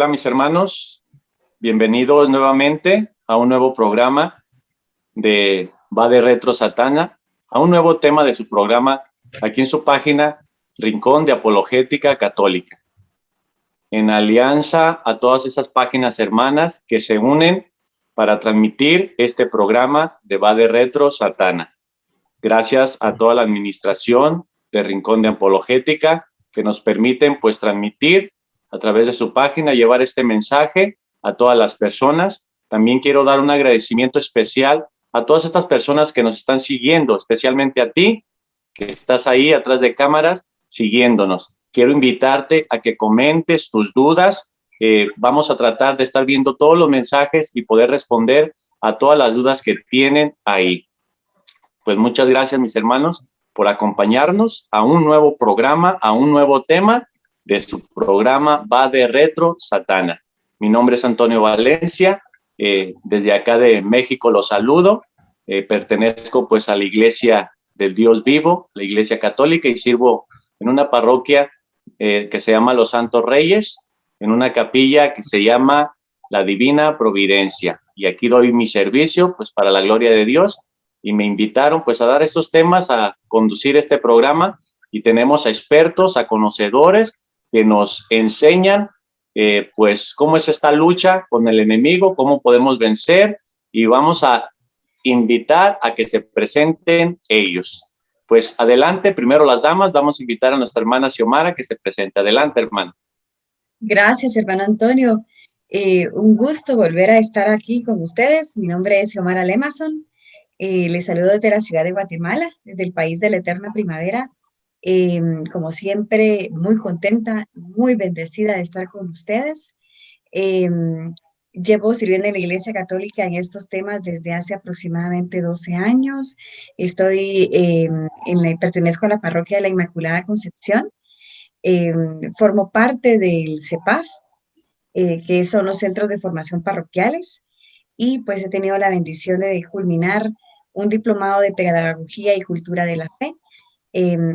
Hola mis hermanos, bienvenidos nuevamente a un nuevo programa de Va de Retro Satana, a un nuevo tema de su programa aquí en su página Rincón de Apologética Católica, en alianza a todas esas páginas hermanas que se unen para transmitir este programa de Va de Retro Satana. Gracias a toda la administración de Rincón de Apologética que nos permiten pues transmitir a través de su página, llevar este mensaje a todas las personas. También quiero dar un agradecimiento especial a todas estas personas que nos están siguiendo, especialmente a ti, que estás ahí atrás de cámaras, siguiéndonos. Quiero invitarte a que comentes tus dudas. Vamos a tratar de estar viendo todos los mensajes y poder responder a todas las dudas que tienen ahí. Pues muchas gracias, mis hermanos, por acompañarnos a un nuevo programa, a un nuevo tema de su programa Va de Retro Satana. Mi nombre es Antonio Valencia, desde acá de México los saludo, pertenezco pues a la Iglesia del Dios Vivo, la Iglesia Católica, y sirvo en una parroquia que se llama Los Santos Reyes, en una capilla que se llama La Divina Providencia, y aquí doy mi servicio pues para la gloria de Dios, y me invitaron pues a dar estos temas, a conducir este programa, y tenemos a expertos, a conocedores que nos enseñan pues cómo es esta lucha con el enemigo, cómo podemos vencer, y vamos a invitar a que se presenten ellos. Pues adelante, primero las damas, vamos a invitar a nuestra hermana Xiomara que se presente. Adelante, hermana. Gracias, hermano Antonio. Un gusto volver a estar aquí con ustedes. Mi nombre es Xiomara Lemason. Les saludo desde la ciudad de Guatemala, desde el país de la eterna primavera. Como siempre, muy contenta, muy bendecida de estar con ustedes. Llevo sirviendo en la Iglesia Católica en estos temas desde hace aproximadamente 12 años. Pertenezco a la parroquia de la Inmaculada Concepción. Formo parte del CEPAF, que son los centros de formación parroquiales, y pues he tenido la bendición de culminar un diplomado de Pedagogía y Cultura de la Fe.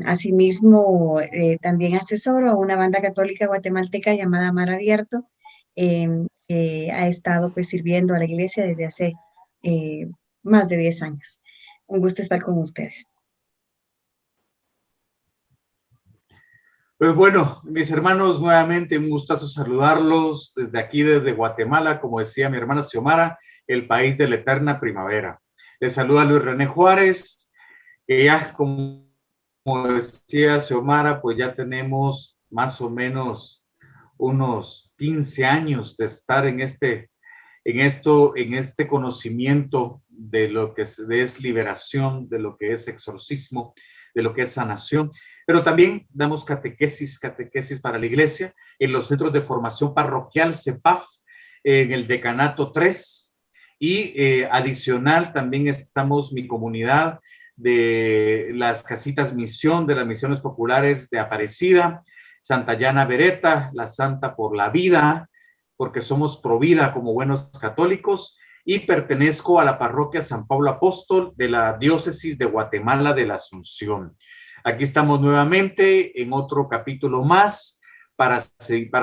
Asimismo, también asesoro a una banda católica guatemalteca llamada Mar Abierto, que ha estado pues sirviendo a la iglesia desde hace más de 10 años. Un gusto estar con ustedes. Pues bueno, mis hermanos, nuevamente un gustazo saludarlos desde aquí, desde Guatemala, como decía mi hermana Xiomara, el país de la eterna primavera. Les saluda Luis René Juárez, que ya como decía Xiomara, pues ya tenemos más o menos unos 15 años de estar en este conocimiento de lo que es liberación, de lo que es exorcismo, de lo que es sanación. Pero también damos catequesis para la iglesia en los centros de formación parroquial CEPAF, en el Decanato 3, y adicional también estamos mi comunidad de las casitas misión, de las misiones populares de Aparecida, Santa Llana Beretta, la Santa por la Vida, porque somos pro vida como buenos católicos, y pertenezco a la parroquia San Pablo Apóstol de la diócesis de Guatemala de la Asunción. Aquí estamos nuevamente en otro capítulo más para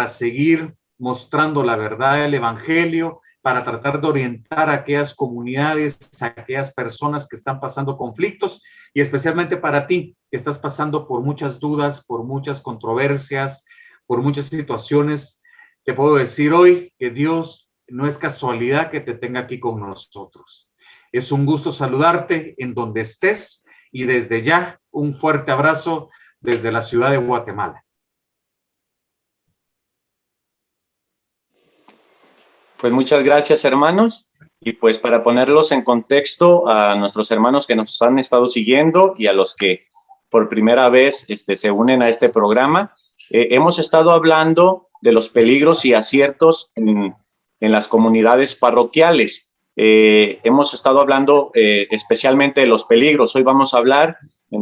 seguir mostrando la verdad del Evangelio, para tratar de orientar a aquellas comunidades, a aquellas personas que están pasando conflictos, y especialmente para ti, que estás pasando por muchas dudas, por muchas controversias, por muchas situaciones. Te puedo decir hoy que Dios no es casualidad que te tenga aquí con nosotros. Es un gusto saludarte en donde estés, y desde ya un fuerte abrazo desde la ciudad de Guatemala. Pues muchas gracias, hermanos, y pues para ponerlos en contexto a nuestros hermanos que nos han estado siguiendo y a los que por primera vez se unen a este programa, hemos estado hablando de los peligros y aciertos en las comunidades parroquiales. Hemos estado hablando especialmente de los peligros. Hoy vamos a hablar,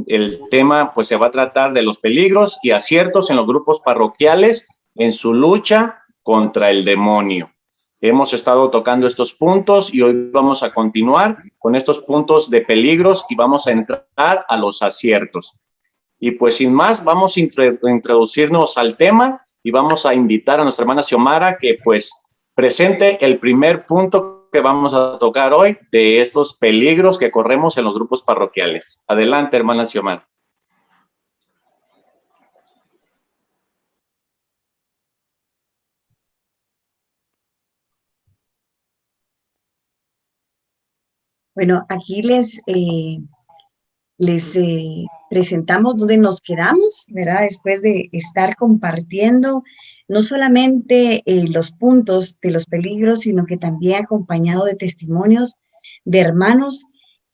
el tema pues se va a tratar de los peligros y aciertos en los grupos parroquiales en su lucha contra el demonio. Hemos estado tocando estos puntos y hoy vamos a continuar con estos puntos de peligros y vamos a entrar a los aciertos. Y pues sin más, vamos a introducirnos al tema y vamos a invitar a nuestra hermana Xiomara que pues presente el primer punto que vamos a tocar hoy de estos peligros que corremos en los grupos parroquiales. Adelante, hermana Xiomara. Bueno, aquí les presentamos dónde nos quedamos, ¿verdad? Después de estar compartiendo no solamente los puntos de los peligros, sino que también acompañado de testimonios de hermanos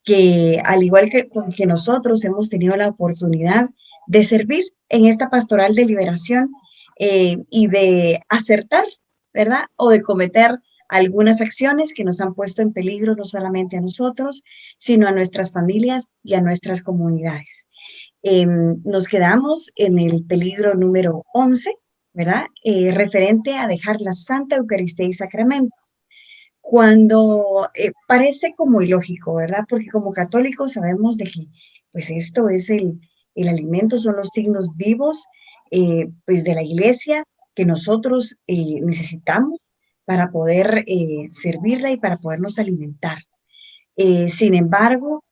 que, al igual que nosotros, hemos tenido la oportunidad de servir en esta pastoral de liberación y de acertar, ¿verdad? O de cometer algunas acciones que nos han puesto en peligro no solamente a nosotros, sino a nuestras familias y a nuestras comunidades. Nos quedamos en el peligro número 11, ¿verdad? Referente a dejar la Santa Eucaristía y Sacramento. Cuando parece como ilógico, ¿verdad? Porque como católicos sabemos de que pues esto es el alimento, son los signos vivos pues de la iglesia que nosotros necesitamos para poder servirla y para podernos alimentar. Sin embargo,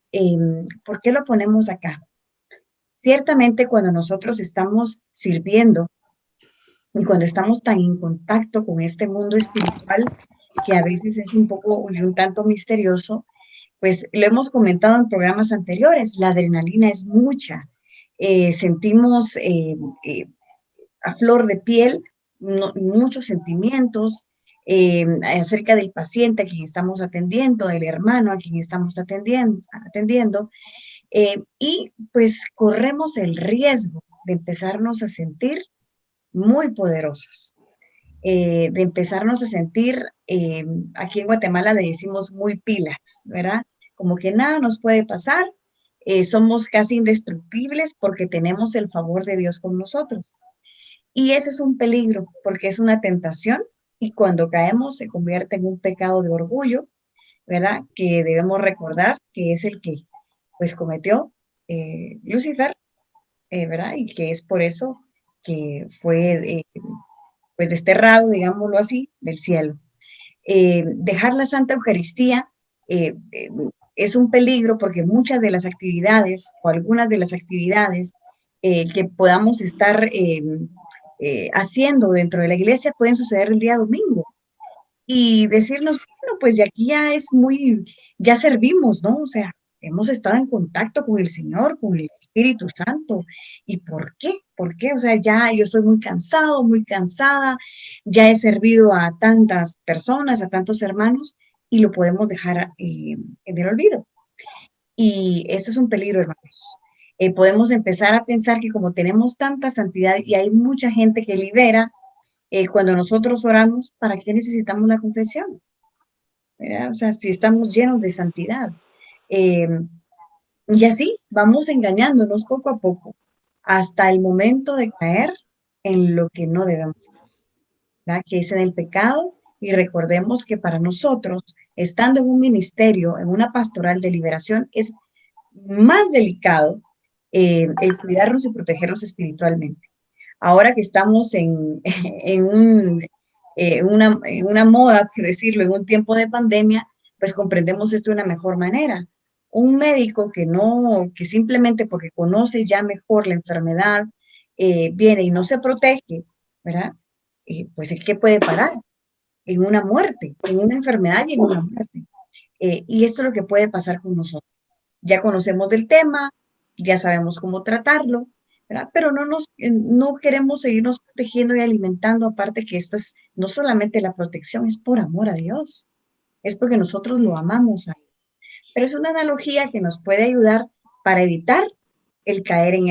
¿por qué lo ponemos acá? Ciertamente cuando nosotros estamos sirviendo y cuando estamos tan en contacto con este mundo espiritual, que a veces es un poco y un tanto misterioso, pues lo hemos comentado en programas anteriores, la adrenalina es mucha, sentimos a flor de piel muchos sentimientos acerca del paciente a quien estamos atendiendo, del hermano a quien estamos atendiendo y pues corremos el riesgo de empezarnos a sentir muy poderosos, de empezarnos a sentir, aquí en Guatemala le decimos muy pilas, ¿verdad? Como que nada nos puede pasar, somos casi indestructibles porque tenemos el favor de Dios con nosotros. Y ese es un peligro porque es una tentación y cuando caemos se convierte en un pecado de orgullo, ¿verdad? Que debemos recordar que es el que pues cometió Lucifer, ¿verdad? Y que es por eso que fue pues desterrado, digámoslo así, del cielo. Dejar la Santa Eucaristía es un peligro porque muchas de las actividades o algunas de las actividades que podamos estar haciendo dentro de la iglesia pueden suceder el día domingo y decirnos, bueno, pues de aquí ya es muy, ya servimos, ¿no? O sea, hemos estado en contacto con el Señor, con el Espíritu Santo. ¿Y por qué? ¿Por qué? O sea, ya yo estoy muy cansado, muy cansada, ya he servido a tantas personas, a tantos hermanos, y lo podemos dejar en el olvido. Y eso es un peligro, hermanos. Podemos empezar a pensar que como tenemos tanta santidad y hay mucha gente que libera, cuando nosotros oramos, ¿para qué necesitamos la confesión? ¿Verdad? O sea, si estamos llenos de santidad. Y así vamos engañándonos poco a poco hasta el momento de caer en lo que no debemos, ¿verdad? Que es en el pecado. Y recordemos que para nosotros, estando en un ministerio, en una pastoral de liberación, es más delicado el cuidarnos y protegernos espiritualmente. Ahora que estamos en una moda, que decirlo, en un tiempo de pandemia, pues comprendemos esto de una mejor manera. Un médico que simplemente porque conoce ya mejor la enfermedad, viene y no se protege, ¿verdad? Pues ¿qué puede parar? En una muerte, en una enfermedad y en una muerte. Y esto es lo que puede pasar con nosotros. Ya conocemos del tema, ya sabemos cómo tratarlo, ¿verdad? Pero no queremos seguirnos protegiendo y alimentando, aparte que esto es no solamente la protección, es por amor a Dios, es porque nosotros lo amamos a Él. Pero es una analogía que nos puede ayudar para evitar el caer en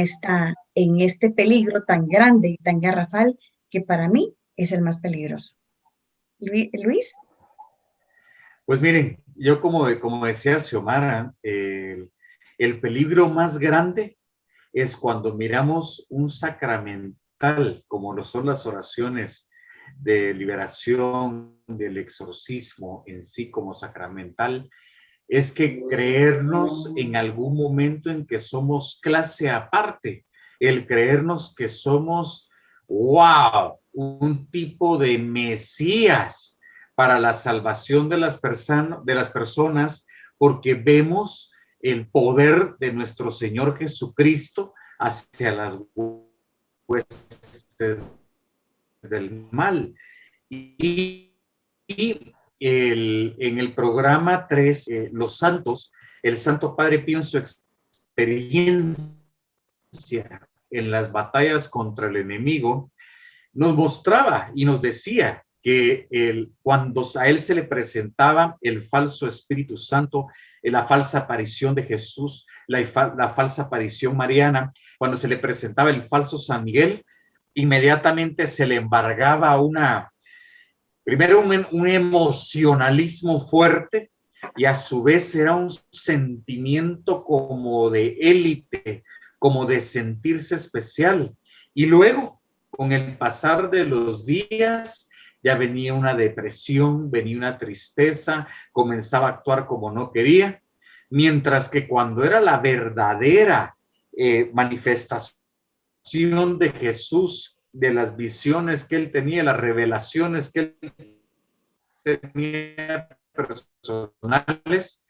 este peligro tan grande y tan garrafal que para mí es el más peligroso. Luis. Pues miren, yo como decía Xiomara, el peligro más grande es cuando miramos un sacramental, como lo son las oraciones de liberación, del exorcismo en sí como sacramental, es que creernos en algún momento en que somos clase aparte, el creernos que somos, wow, un tipo de Mesías para la salvación de las personas, porque vemos el poder de nuestro Señor Jesucristo hacia las huestes del mal. En el programa 3, Los Santos, el Santo Padre Pío, en su experiencia en las batallas contra el enemigo, nos mostraba y nos decía que cuando a él se le presentaba el falso Espíritu Santo, la falsa aparición de Jesús, la falsa aparición mariana, cuando se le presentaba el falso San Miguel, inmediatamente se le embargaba primero un emocionalismo fuerte, y a su vez era un sentimiento como de élite, como de sentirse especial. Y luego, con el pasar de los días, ya venía una depresión, venía una tristeza, comenzaba a actuar como no quería, mientras que cuando era la verdadera manifestación de Jesús, de las visiones que él tenía, las revelaciones que él tenía personales,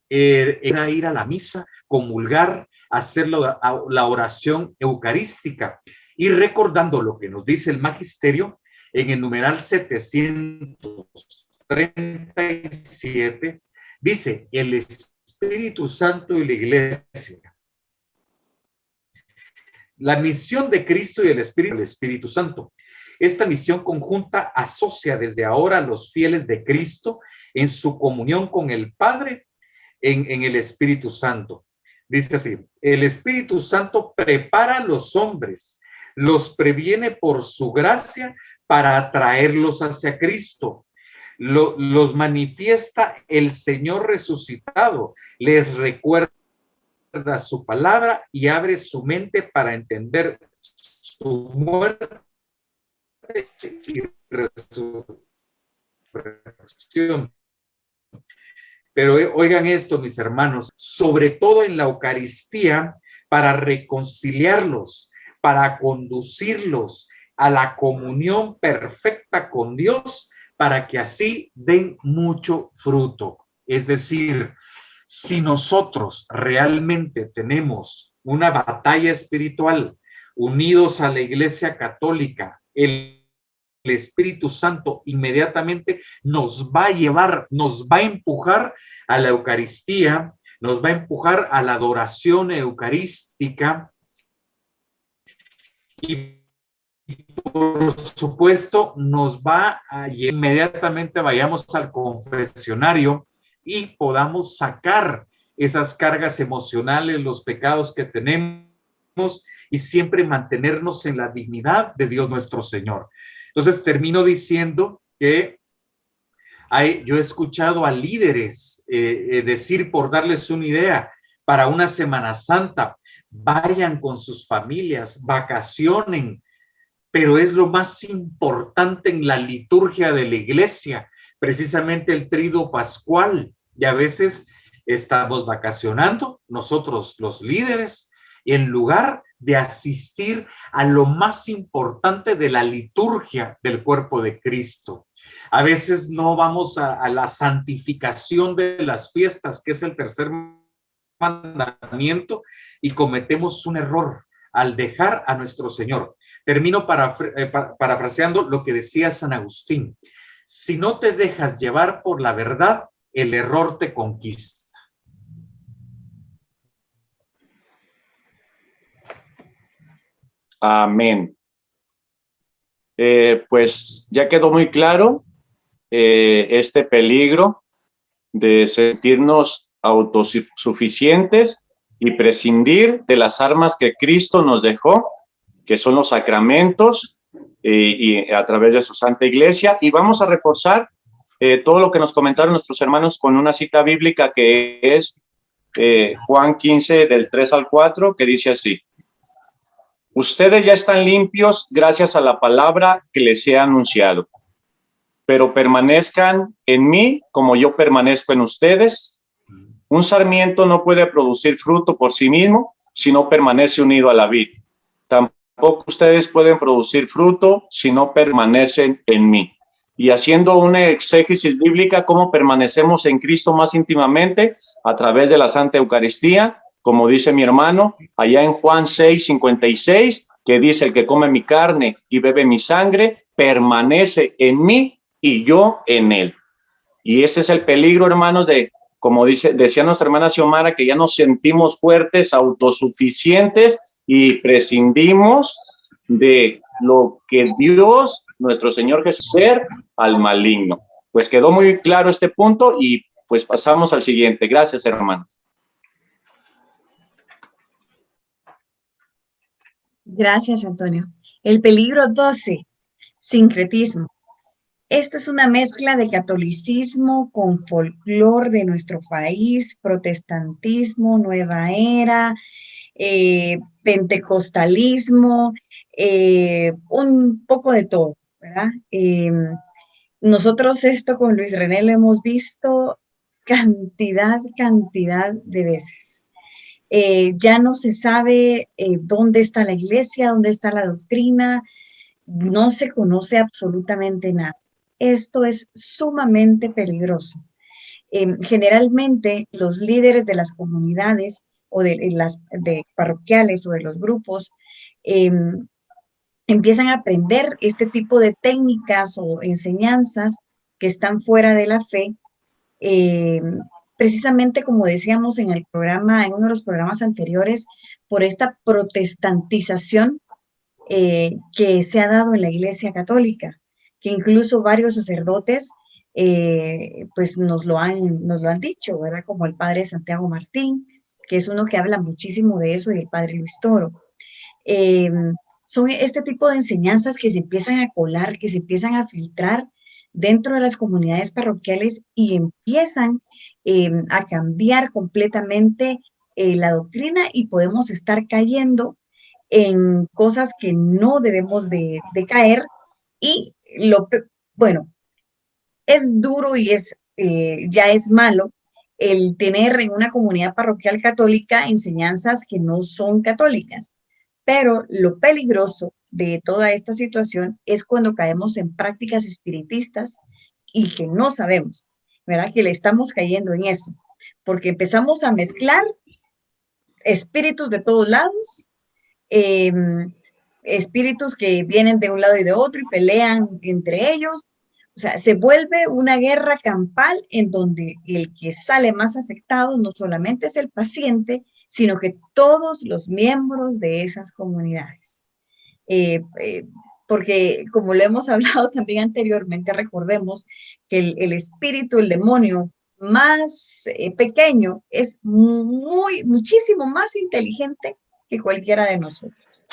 era ir a la misa, comulgar, hacer la oración eucarística. Y recordando lo que nos dice el magisterio en el numeral 737, dice: el Espíritu Santo y la Iglesia. La misión de Cristo y el Espíritu Santo. Esta misión conjunta asocia desde ahora a los fieles de Cristo en su comunión con el Padre en el Espíritu Santo. Dice así: el Espíritu Santo prepara a los hombres, los previene por su gracia para atraerlos hacia Cristo. Los manifiesta el Señor resucitado, les recuerda su palabra y abre su mente para entender su muerte y resurrección. Pero oigan esto, mis hermanos, sobre todo en la Eucaristía, para reconciliarlos, para conducirlos a la comunión perfecta con Dios, para que así den mucho fruto. Es decir, si nosotros realmente tenemos una batalla espiritual, unidos a la Iglesia Católica, el Espíritu Santo inmediatamente nos va a llevar, nos va a empujar a la Eucaristía, nos va a empujar a la adoración eucarística, y por supuesto nos va a inmediatamente vayamos al confesionario y podamos sacar esas cargas emocionales, los pecados que tenemos, y siempre mantenernos en la dignidad de Dios nuestro Señor. Entonces termino diciendo que yo he escuchado a líderes decir, por darles una idea, para una Semana Santa, vayan con sus familias, vacacionen, pero es lo más importante en la liturgia de la iglesia, precisamente el Tríduo Pascual. Y a veces estamos vacacionando, nosotros los líderes, en lugar de asistir a lo más importante de la liturgia del cuerpo de Cristo. A veces no vamos a la santificación de las fiestas, que es el tercer mandamiento, y cometemos un error al dejar a nuestro Señor. Termino parafraseando lo que decía San Agustín: si no te dejas llevar por la verdad, el error te conquista. Amén. Pues ya quedó muy claro este peligro de sentirnos autosuficientes y prescindir de las armas que Cristo nos dejó, que son los sacramentos, y a través de su Santa Iglesia. Y vamos a reforzar todo lo que nos comentaron nuestros hermanos con una cita bíblica que es Juan 15, del 3 al 4, que dice así: ustedes ya están limpios gracias a la palabra que les he anunciado, pero permanezcan en mí como yo permanezco en ustedes. Un sarmiento no puede producir fruto por sí mismo si no permanece unido a la vid. tampoco ustedes pueden producir fruto si no permanecen en mí. Y haciendo una exégesis bíblica, ¿cómo permanecemos en Cristo más íntimamente? A través de la Santa Eucaristía, como dice mi hermano, allá en Juan 6:56, que dice: el que come mi carne y bebe mi sangre, permanece en mí y yo en él. Y ese es el peligro, hermanos, de, como decía nuestra hermana Xiomara, que ya nos sentimos fuertes, autosuficientes y prescindimos de lo que Dios, nuestro Señor Jesús, ser al maligno. Pues quedó muy claro este punto y pues pasamos al siguiente. Gracias, hermanos. Gracias, Antonio. El peligro 12, sincretismo. Esto es una mezcla de catolicismo con folclore de nuestro país, protestantismo, nueva era, pentecostalismo, un poco de todo, ¿verdad? Nosotros esto con Luis René lo hemos visto cantidad de veces. Ya no se sabe dónde está la iglesia, dónde está la doctrina, no se conoce absolutamente nada. Esto es sumamente peligroso. Generalmente los líderes de las comunidades o de las parroquiales o de los grupos empiezan a aprender este tipo de técnicas o enseñanzas que están fuera de la fe, precisamente como decíamos en el programa, en uno de los programas anteriores, por esta protestantización que se ha dado en la Iglesia Católica, que incluso varios sacerdotes pues nos lo han dicho, ¿verdad? Como el padre Santiago Martín, que es uno que habla muchísimo de eso, y el padre Luis Toro. Son este tipo de enseñanzas que se empiezan a colar, que se empiezan a filtrar dentro de las comunidades parroquiales y empiezan a cambiar completamente la doctrina, y podemos estar cayendo en cosas que no debemos de caer. Y bueno, es duro y ya es malo el tener en una comunidad parroquial católica enseñanzas que no son católicas. Pero lo peligroso de toda esta situación es cuando caemos en prácticas espiritistas y que no sabemos, ¿verdad? Que le estamos cayendo en eso, porque empezamos a mezclar espíritus de todos lados, eh, espíritus que vienen de un lado y de otro y pelean entre ellos. O sea, se vuelve una guerra campal en donde el que sale más afectado no solamente es el paciente, sino que todos los miembros de esas comunidades. Porque como lo hemos hablado también anteriormente, recordemos que el espíritu, el demonio más pequeño es muchísimo más inteligente que cualquiera de nosotros,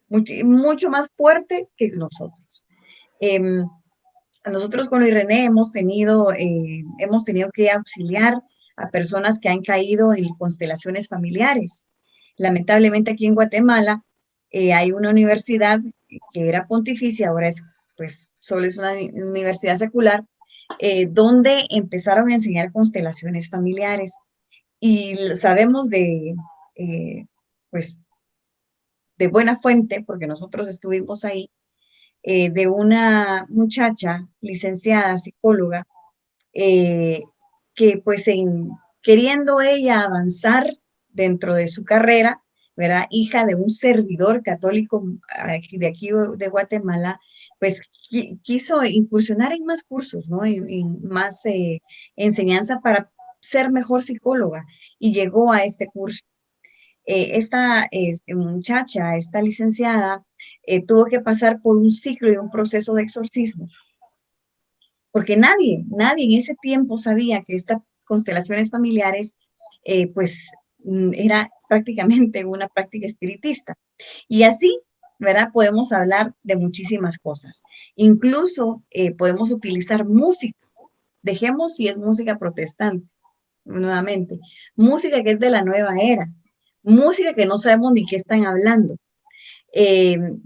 mucho más fuerte que nosotros. Nosotros con Irene hemos tenido que auxiliar a personas que han caído en constelaciones familiares. Lamentablemente aquí en Guatemala hay una universidad que era pontificia, ahora pues solo es una universidad secular, donde empezaron a enseñar constelaciones familiares. Y sabemos pues, de buena fuente, porque nosotros estuvimos ahí, de una muchacha licenciada psicóloga que pues queriendo ella avanzar dentro de su carrera, ¿verdad? Hija de un servidor católico de aquí de Guatemala, pues quiso incursionar en más cursos, ¿no? En más enseñanza para ser mejor psicóloga, y llegó a este curso. Esta muchacha, esta licenciada, tuvo que pasar por un ciclo y un proceso de exorcismo, porque nadie en ese tiempo sabía que estas constelaciones familiares, pues, era prácticamente una práctica espiritista. Y así, ¿verdad? Podemos hablar de muchísimas cosas. Incluso podemos utilizar música. Dejemos si es música protestante, nuevamente. Música que es de la nueva era. Música que no sabemos ni qué están hablando.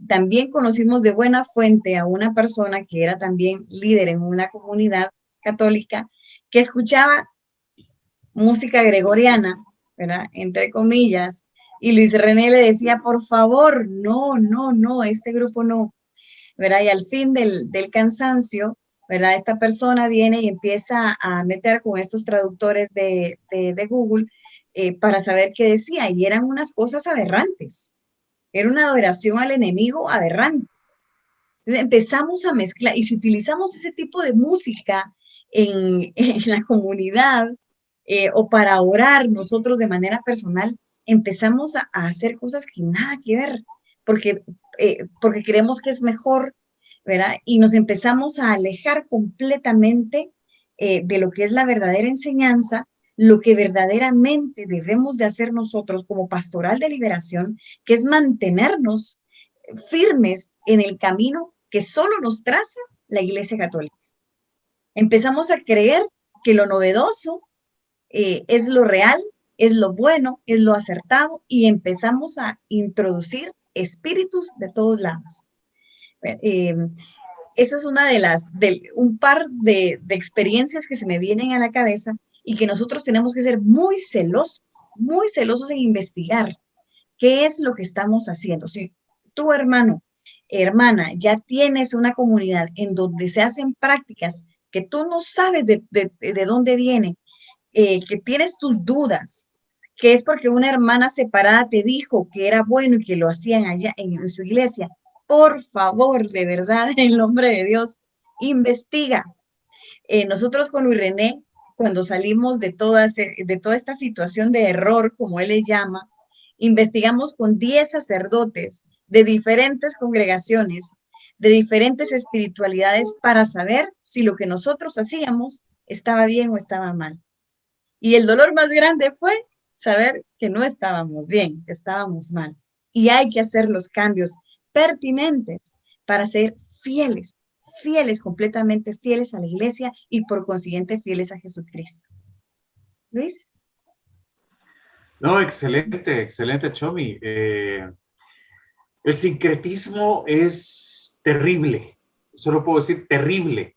También conocimos de buena fuente a una persona que era también líder en una comunidad católica, que escuchaba música gregoriana, ¿verdad? Entre comillas, Y Luis René le decía, por favor, no, no, no, este grupo no, ¿verdad? Y al fin del cansancio, ¿verdad? Esta persona viene y empieza a meter con estos traductores de Google para saber qué decía, y eran unas cosas aberrantes. Era una adoración al enemigo aberrante. Entonces empezamos a mezclar, y si utilizamos ese tipo de música en la comunidad o para orar nosotros de manera personal, empezamos a hacer cosas que nada que ver, porque creemos que es mejor, ¿verdad? Y nos empezamos a alejar completamente de lo que es la verdadera enseñanza, lo que verdaderamente debemos de hacer nosotros como pastoral de liberación, que es mantenernos firmes en el camino que solo nos traza la Iglesia Católica. Empezamos a creer que lo novedoso es lo real, es lo bueno, es lo acertado, y empezamos a introducir espíritus de todos lados. Eso es una un par de experiencias que se me vienen a la cabeza y que nosotros tenemos que ser muy celosos en investigar qué es lo que estamos haciendo. Si tú, hermano, hermana, ya tienes una comunidad en donde se hacen prácticas que tú no sabes de dónde vienen, que tienes tus dudas, que es porque una hermana separada te dijo que era bueno y que lo hacían allá en su iglesia, por favor, de verdad, en el nombre de Dios, investiga. Nosotros con Luis René, cuando salimos de toda esta situación de error, como él le llama, investigamos con 10 sacerdotes de diferentes congregaciones, de diferentes espiritualidades, para saber si lo que nosotros hacíamos estaba bien o estaba mal. Y el dolor más grande fue saber que no estábamos bien, que estábamos mal. Y hay que hacer los cambios pertinentes para ser fieles, completamente fieles a la iglesia y por consiguiente fieles a Jesucristo. Luis. No, excelente, excelente, Chomi. El sincretismo es terrible, solo puedo decir terrible.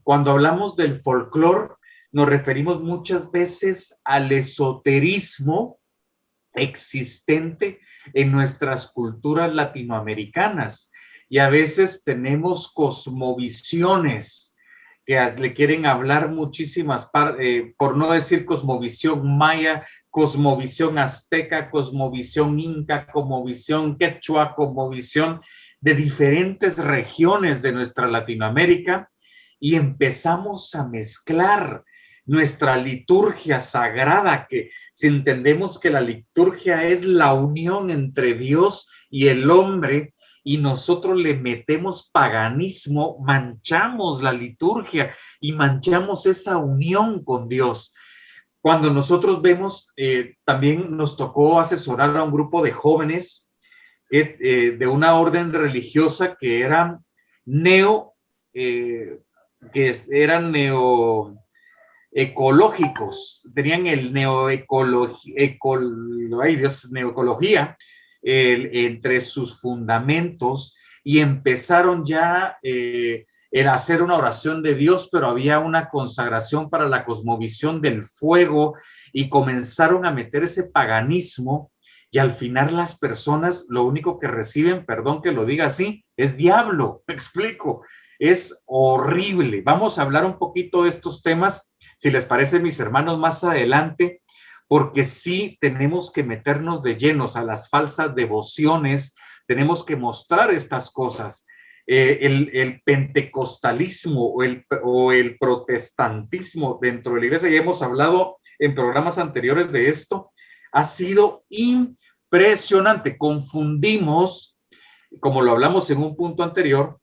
Cuando hablamos del folclore, nos referimos muchas veces al esoterismo existente en nuestras culturas latinoamericanas, y a veces tenemos cosmovisiones que le quieren hablar muchísimas, por no decir cosmovisión maya, cosmovisión azteca, cosmovisión inca, cosmovisión quechua, cosmovisión de diferentes regiones de nuestra Latinoamérica, y empezamos a mezclar nuestra liturgia sagrada, que si entendemos que la liturgia es la unión entre Dios y el hombre, y nosotros le metemos paganismo, manchamos la liturgia y manchamos esa unión con Dios. Cuando nosotros vemos, también nos tocó asesorar a un grupo de jóvenes de una orden religiosa que eran ecológicos, tenían el neoecología entre sus fundamentos, y empezaron ya el hacer una oración de Dios, pero había una consagración para la cosmovisión del fuego, y comenzaron a meter ese paganismo, y al final las personas lo único que reciben, perdón que lo diga así, es diablo. Me explico, es horrible. Vamos a hablar un poquito de estos temas, si les parece, mis hermanos, más adelante, porque sí tenemos que meternos de llenos a las falsas devociones, tenemos que mostrar estas cosas. El pentecostalismo o el protestantismo dentro de la iglesia, ya hemos hablado en programas anteriores de esto, ha sido impresionante. Confundimos, como lo hablamos en un punto anterior,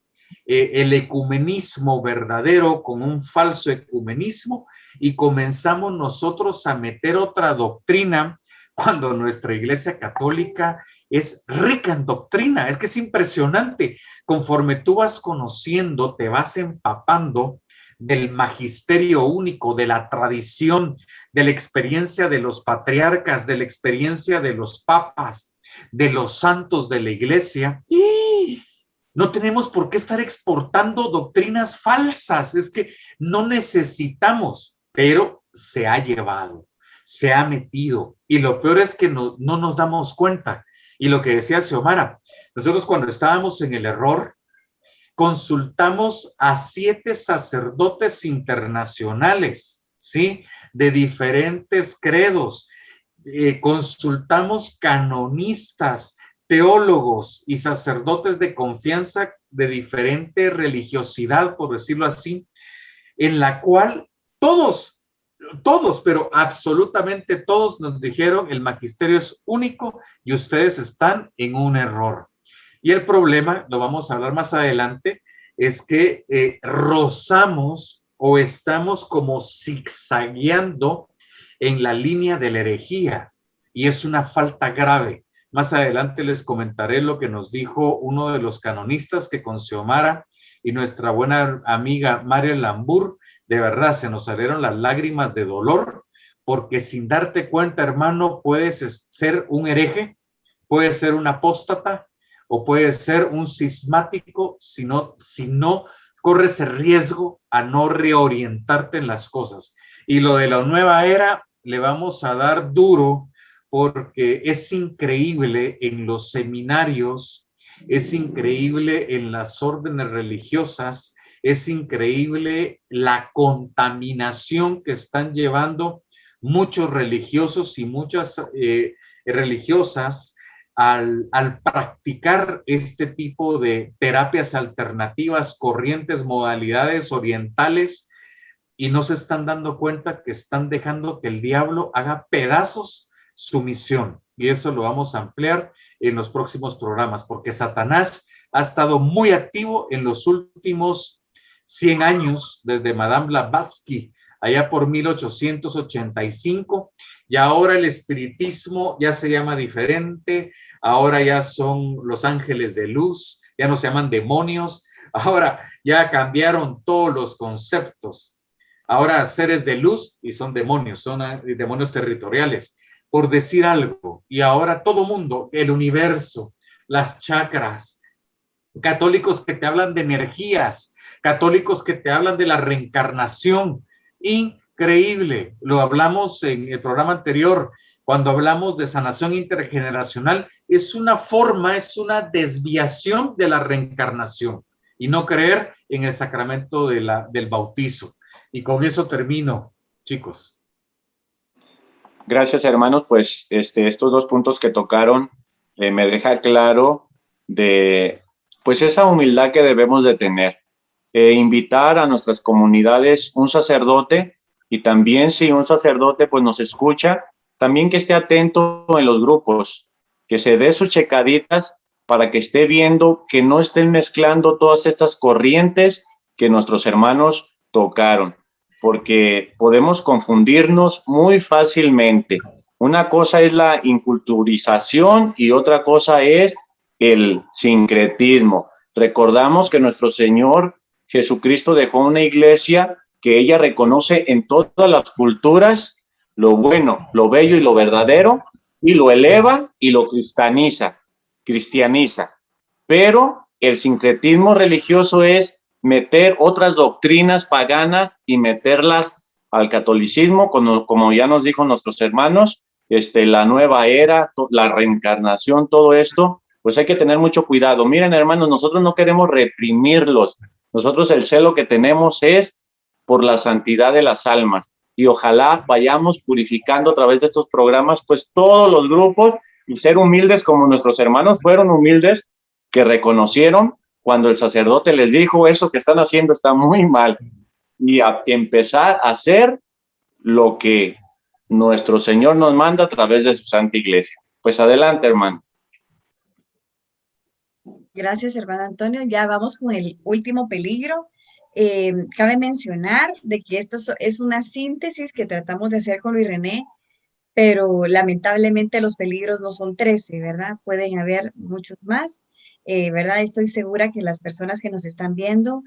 el ecumenismo verdadero con un falso ecumenismo, y comenzamos nosotros a meter otra doctrina cuando nuestra iglesia católica es rica en doctrina. Es que es impresionante. Conforme tú vas conociendo, te vas empapando del magisterio único, de la tradición, de la experiencia de los patriarcas, de la experiencia de los papas, de los santos de la iglesia. Y no tenemos por qué estar exportando doctrinas falsas, es que no necesitamos, pero se ha llevado. se ha metido. Y lo peor es que no nos damos cuenta. Y lo que decía Xiomara, nosotros cuando estábamos en el error, consultamos a 7 sacerdotes internacionales, ¿sí? De diferentes credos. Consultamos canonistas, teólogos y sacerdotes de confianza de diferente religiosidad, por decirlo así, en la cual todos, pero absolutamente todos nos dijeron el magisterio es único y ustedes están en un error. Y el problema, lo vamos a hablar más adelante, es que rozamos o estamos como zigzagueando en la línea de la herejía y es una falta grave. Más adelante les comentaré lo que nos dijo uno de los canonistas que con Xiomara y nuestra buena amiga María Lambur, de verdad se nos salieron las lágrimas de dolor, porque sin darte cuenta, hermano, puedes ser un hereje, puedes ser un apóstata, o puedes ser un cismático si no corres el riesgo a no reorientarte en las cosas. Y lo de la nueva era le vamos a dar duro porque es increíble en los seminarios, es increíble en las órdenes religiosas, es increíble la contaminación que están llevando muchos religiosos y muchas religiosas al practicar este tipo de terapias alternativas, corrientes, modalidades orientales, y no se están dando cuenta que están dejando que el diablo haga pedazos su misión. Y eso lo vamos a ampliar en los próximos programas, porque Satanás ha estado muy activo en los últimos 100 años, desde Madame Blavatsky, allá por 1885, y ahora el espiritismo ya se llama diferente, ahora ya son los ángeles de luz, ya no se llaman demonios, ahora ya cambiaron todos los conceptos, ahora seres de luz y son demonios territoriales, por decir algo, y ahora todo mundo, el universo, las chakras, católicos que te hablan de energías, católicos que te hablan de la reencarnación, increíble, lo hablamos en el programa anterior, cuando hablamos de sanación intergeneracional, es una forma, es una desviación de la reencarnación y no creer en el sacramento del bautizo. Y con eso termino, chicos. Gracias, hermanos. Pues estos 2 puntos que tocaron me deja claro de pues esa humildad que debemos de tener. Invitar a nuestras comunidades un sacerdote y también si un sacerdote pues nos escucha, también que esté atento en los grupos, que se dé sus checaditas para que esté viendo que no estén mezclando todas estas corrientes que nuestros hermanos tocaron, porque podemos confundirnos muy fácilmente. Una cosa es la inculturización y otra cosa es el sincretismo. Recordamos que nuestro Señor Jesucristo dejó una iglesia que ella reconoce en todas las culturas lo bueno, lo bello y lo verdadero, y lo eleva y lo cristianiza. Pero el sincretismo religioso es meter otras doctrinas paganas y meterlas al catolicismo, como ya nos dijo nuestros hermanos, la nueva era, la reencarnación, todo esto, pues hay que tener mucho cuidado. Miren, hermanos, nosotros no queremos reprimirlos. Nosotros el celo que tenemos es por la santidad de las almas. Y ojalá vayamos purificando a través de estos programas, pues todos los grupos y ser humildes como nuestros hermanos fueron humildes, que reconocieron cuando el sacerdote les dijo eso que están haciendo está muy mal y a empezar a hacer lo que nuestro Señor nos manda a través de su Santa Iglesia. Pues adelante, hermano. Gracias, hermano Antonio. Ya vamos con el último peligro. Cabe mencionar de que esto es una síntesis que tratamos de hacer con Luis René, pero lamentablemente los peligros no son 13, ¿verdad? Pueden haber muchos más, ¿verdad? Estoy segura que las personas que nos están viendo,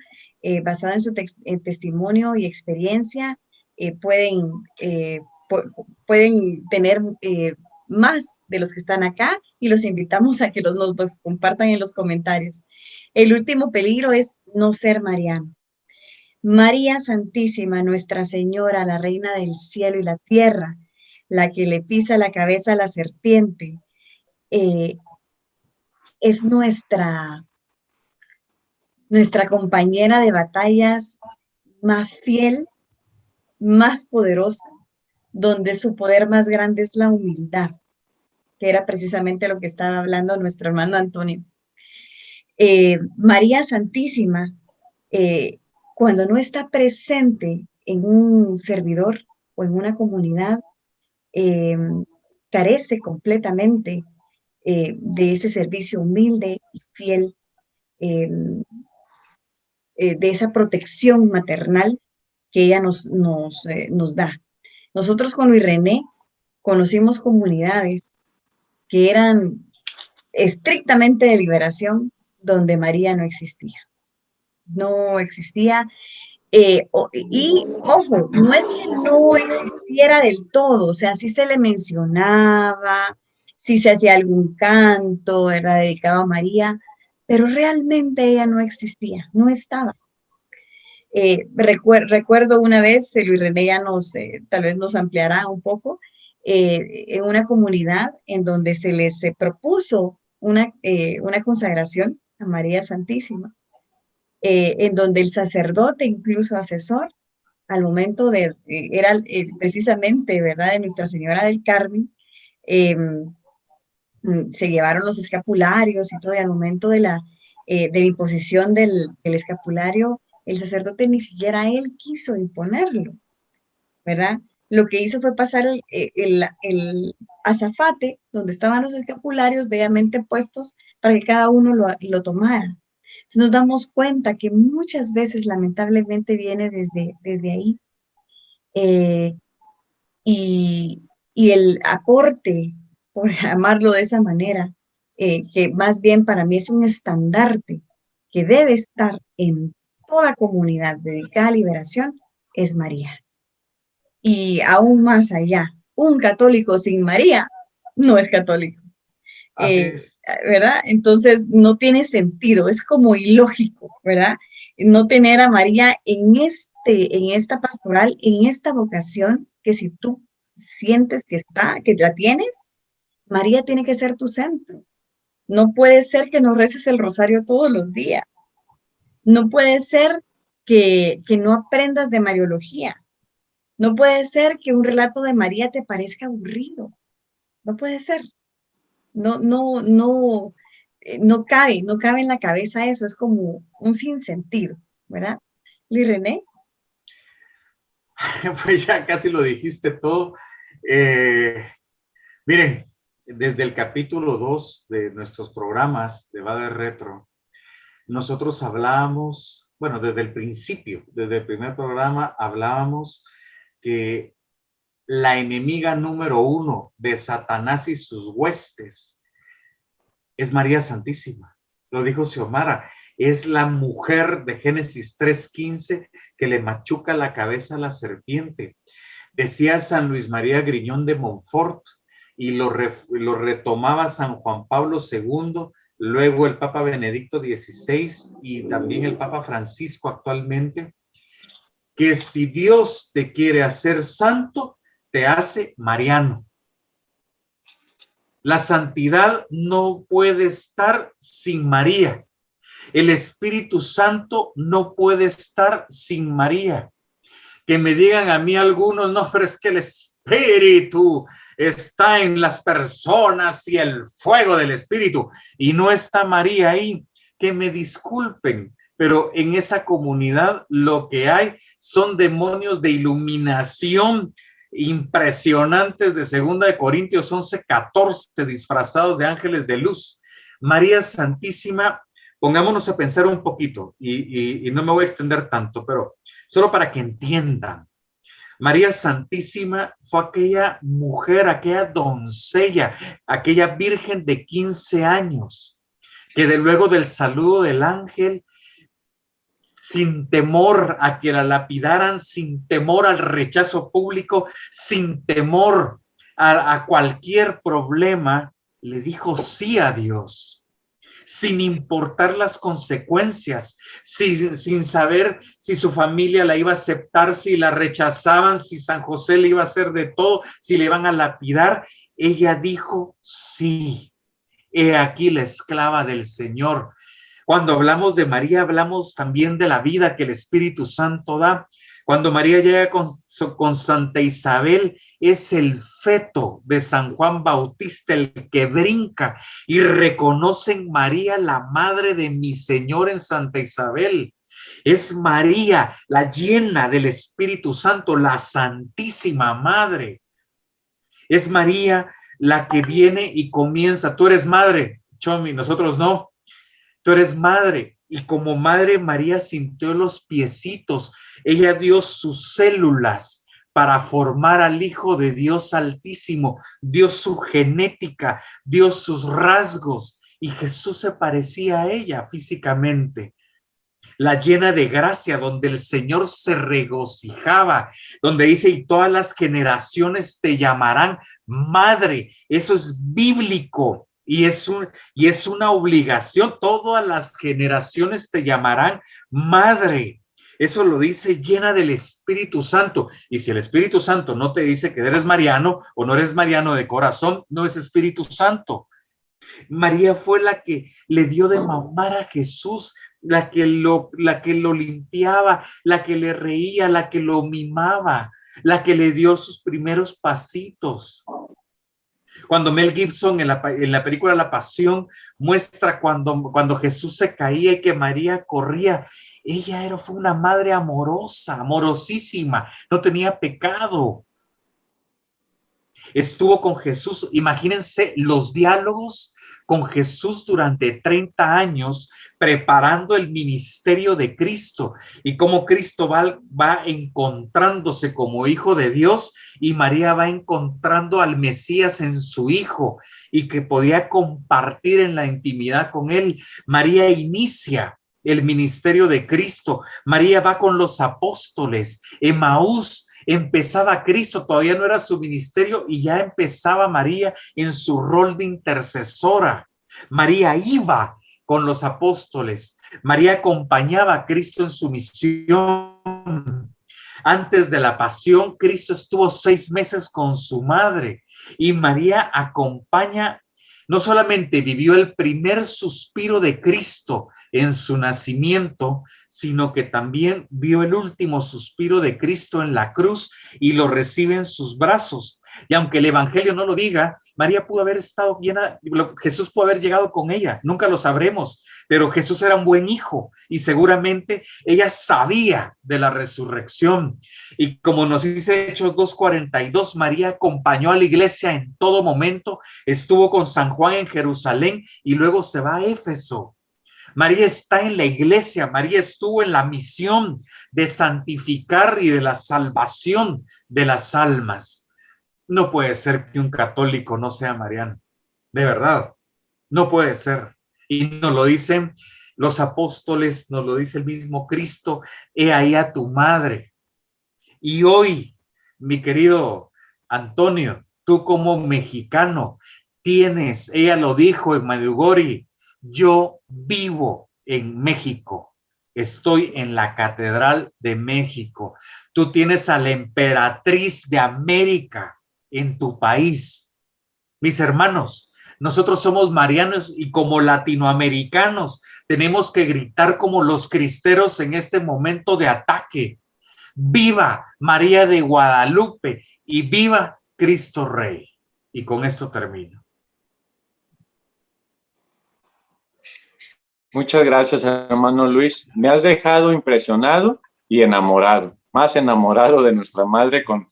basado en su testimonio y experiencia, pueden tener más de los que están acá y los invitamos a que nos compartan en los comentarios. El último peligro es no ser mariano. María Santísima, Nuestra Señora, la Reina del cielo y la tierra, la que le pisa la cabeza a la serpiente, es nuestra compañera de batallas más fiel, más poderosa, donde su poder más grande es la humildad, que era precisamente lo que estaba hablando nuestro hermano Antonio. María Santísima, cuando no está presente en un servidor o en una comunidad, carece completamente de ese servicio humilde y fiel, de esa protección maternal que ella nos da. Nosotros con Luis René conocimos comunidades que eran estrictamente de liberación, donde María no existía. No existía. Y ojo, no es que no existiera del todo, o sea, sí se le mencionaba, sí se hacía algún canto, era dedicado a María, pero realmente ella no existía, no estaba. Recuerdo una vez, Luis René ya tal vez nos ampliará un poco, en una comunidad en donde se les propuso una consagración a María Santísima, en donde el sacerdote, incluso asesor, al momento era precisamente, ¿verdad?, de Nuestra Señora del Carmen, se llevaron los escapularios y todo, y al momento de la imposición del escapulario, el sacerdote ni siquiera él quiso imponerlo, ¿verdad? Lo que hizo fue pasar el azafate donde estaban los escapularios bellamente puestos para que cada uno lo tomara. Entonces nos damos cuenta que muchas veces lamentablemente viene desde ahí. Y el aporte, por llamarlo de esa manera, que más bien para mí es un estandarte que debe estar en toda comunidad dedicada a liberación, es María. Y aún más allá, un católico sin María no es católico. Así es. ¿Verdad? Entonces no tiene sentido, es como ilógico, ¿verdad? No tener a María en esta pastoral, en esta vocación, que si tú sientes que la tienes, María tiene que ser tu centro. No puede ser que no reces el rosario todos los días. No puede ser que no aprendas de Mariología. No puede ser que un relato de María te parezca aburrido. No puede ser. No cabe en la cabeza eso, es como un sinsentido, ¿verdad? Luis René. Pues ya casi lo dijiste todo. Miren, desde el capítulo 2 de nuestros programas de Va de Retro, nosotros hablábamos, bueno, desde el principio, desde el primer programa, hablábamos que la enemiga número 1 de Satanás y sus huestes es María Santísima. Lo dijo Xiomara, es la mujer de Génesis 3:15 que le machuca la cabeza a la serpiente. Decía San Luis María Griñón de Montfort, y lo retomaba San Juan Pablo II, luego el Papa Benedicto XVI y también el Papa Francisco actualmente, que si Dios te quiere hacer santo, te hace mariano. La santidad no puede estar sin María. El Espíritu Santo no puede estar sin María. Que me digan a mí algunos, no, pero es que el Espíritu está en las personas y el fuego del Espíritu y no está María ahí. Que me disculpen, pero en esa comunidad lo que hay son demonios de iluminación impresionantes de 2 Corintios 11:14, disfrazados de ángeles de luz. María Santísima, pongámonos a pensar un poquito y no me voy a extender tanto, pero solo para que entiendan. María Santísima fue aquella mujer, aquella doncella, aquella virgen de 15 años, que luego del saludo del ángel, sin temor a que la lapidaran, sin temor al rechazo público, sin temor a cualquier problema, le dijo sí a Dios. sin importar las consecuencias, sin saber si su familia la iba a aceptar, si la rechazaban, si San José le iba a hacer de todo, si le iban a lapidar. Ella dijo sí. He aquí la esclava del Señor. Cuando hablamos de María, hablamos también de la vida que el Espíritu Santo da. Cuando María llega con Santa Isabel, es el feto de San Juan Bautista el que brinca y reconoce en María la madre de mi Señor en Santa Isabel. Es María la llena del Espíritu Santo, la Santísima Madre. Es María la que viene y comienza. Tú eres madre, Chomi, nosotros no. Tú eres madre. Y como madre, María sintió los piecitos. Ella dio sus células para formar al Hijo de Dios Altísimo. Dio su genética, dio sus rasgos. Y Jesús se parecía a ella físicamente. La llena de gracia, donde el Señor se regocijaba, donde dice, y todas las generaciones te llamarán madre. Eso es bíblico y es una obligación. Todas las generaciones te llamarán madre. Eso lo dice llena del Espíritu Santo. Y si el Espíritu Santo no te dice que eres mariano o no eres mariano de corazón, no es Espíritu Santo. María fue la que le dio de mamar a Jesús, la que lo limpiaba, la que le reía, la que lo mimaba, la que le dio sus primeros pasitos. Cuando Mel Gibson en la película La Pasión muestra cuando Jesús se caía y que María corría, ella fue una madre amorosa, amorosísima, no tenía pecado. Estuvo con Jesús, imagínense los diálogos con Jesús durante 30 años, preparando el ministerio de Cristo y cómo Cristo va encontrándose como hijo de Dios y María va encontrando al Mesías en su hijo y que podía compartir en la intimidad con él. María inicia el ministerio de Cristo. María va con los apóstoles. Emaús empezaba Cristo, todavía no era su ministerio y ya empezaba María en su rol de intercesora. María iba con los apóstoles. María acompañaba a Cristo en su misión. Antes de la pasión, Cristo estuvo 6 meses con su madre y María acompaña. No solamente vivió el primer suspiro de Cristo en su nacimiento, sino que también vio el último suspiro de Cristo en la cruz y lo recibe en sus brazos. Y aunque el evangelio no lo diga, María pudo haber estado llena, Jesús pudo haber llegado con ella, nunca lo sabremos, pero Jesús era un buen hijo y seguramente ella sabía de la resurrección. Y como nos dice Hechos 2:42, María acompañó a la iglesia en todo momento, estuvo con San Juan en Jerusalén y luego se va a Éfeso. María está en la iglesia, María estuvo en la misión de santificar y de la salvación de las almas. No puede ser que un católico no sea mariano, de verdad, no puede ser. Y nos lo dicen los apóstoles, nos lo dice el mismo Cristo, he ahí a tu madre. Y hoy, mi querido Antonio, tú como mexicano tienes, ella lo dijo en Medjugorje, yo vivo en México, estoy en la Catedral de México. Tú tienes a la emperatriz de América en tu país. Mis hermanos, nosotros somos marianos y como latinoamericanos tenemos que gritar como los cristeros en este momento de ataque. ¡Viva María de Guadalupe y viva Cristo Rey! Y con esto termino. Muchas gracias, hermano Luis. Me has dejado impresionado y enamorado, más enamorado de nuestra madre con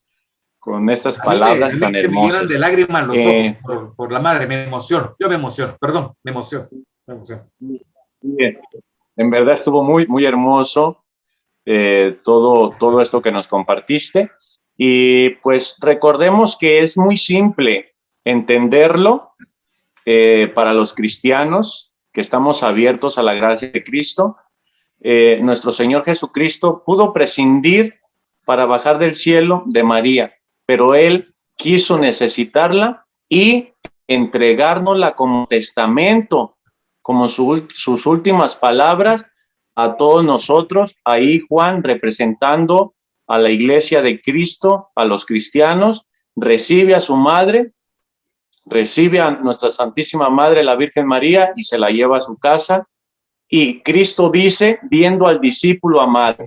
estas palabras tan hermosas. Me llenan de lágrimas los ojos por la madre, me emociono. Yo me emociono, perdón, me emociono. Bien. En verdad estuvo muy, muy hermoso todo esto que nos compartiste. Y pues recordemos que es muy simple entenderlo para los cristianos que estamos abiertos a la gracia de Cristo. Nuestro Señor Jesucristo pudo prescindir para bajar del cielo de María, pero Él quiso necesitarla y entregárnosla como testamento como sus últimas palabras a todos nosotros. Ahí Juan, representando a la iglesia de Cristo, a los cristianos, recibe a su madre, recibe a nuestra Santísima Madre, la Virgen María, y se la lleva a su casa. Y Cristo dice, viendo al discípulo amado,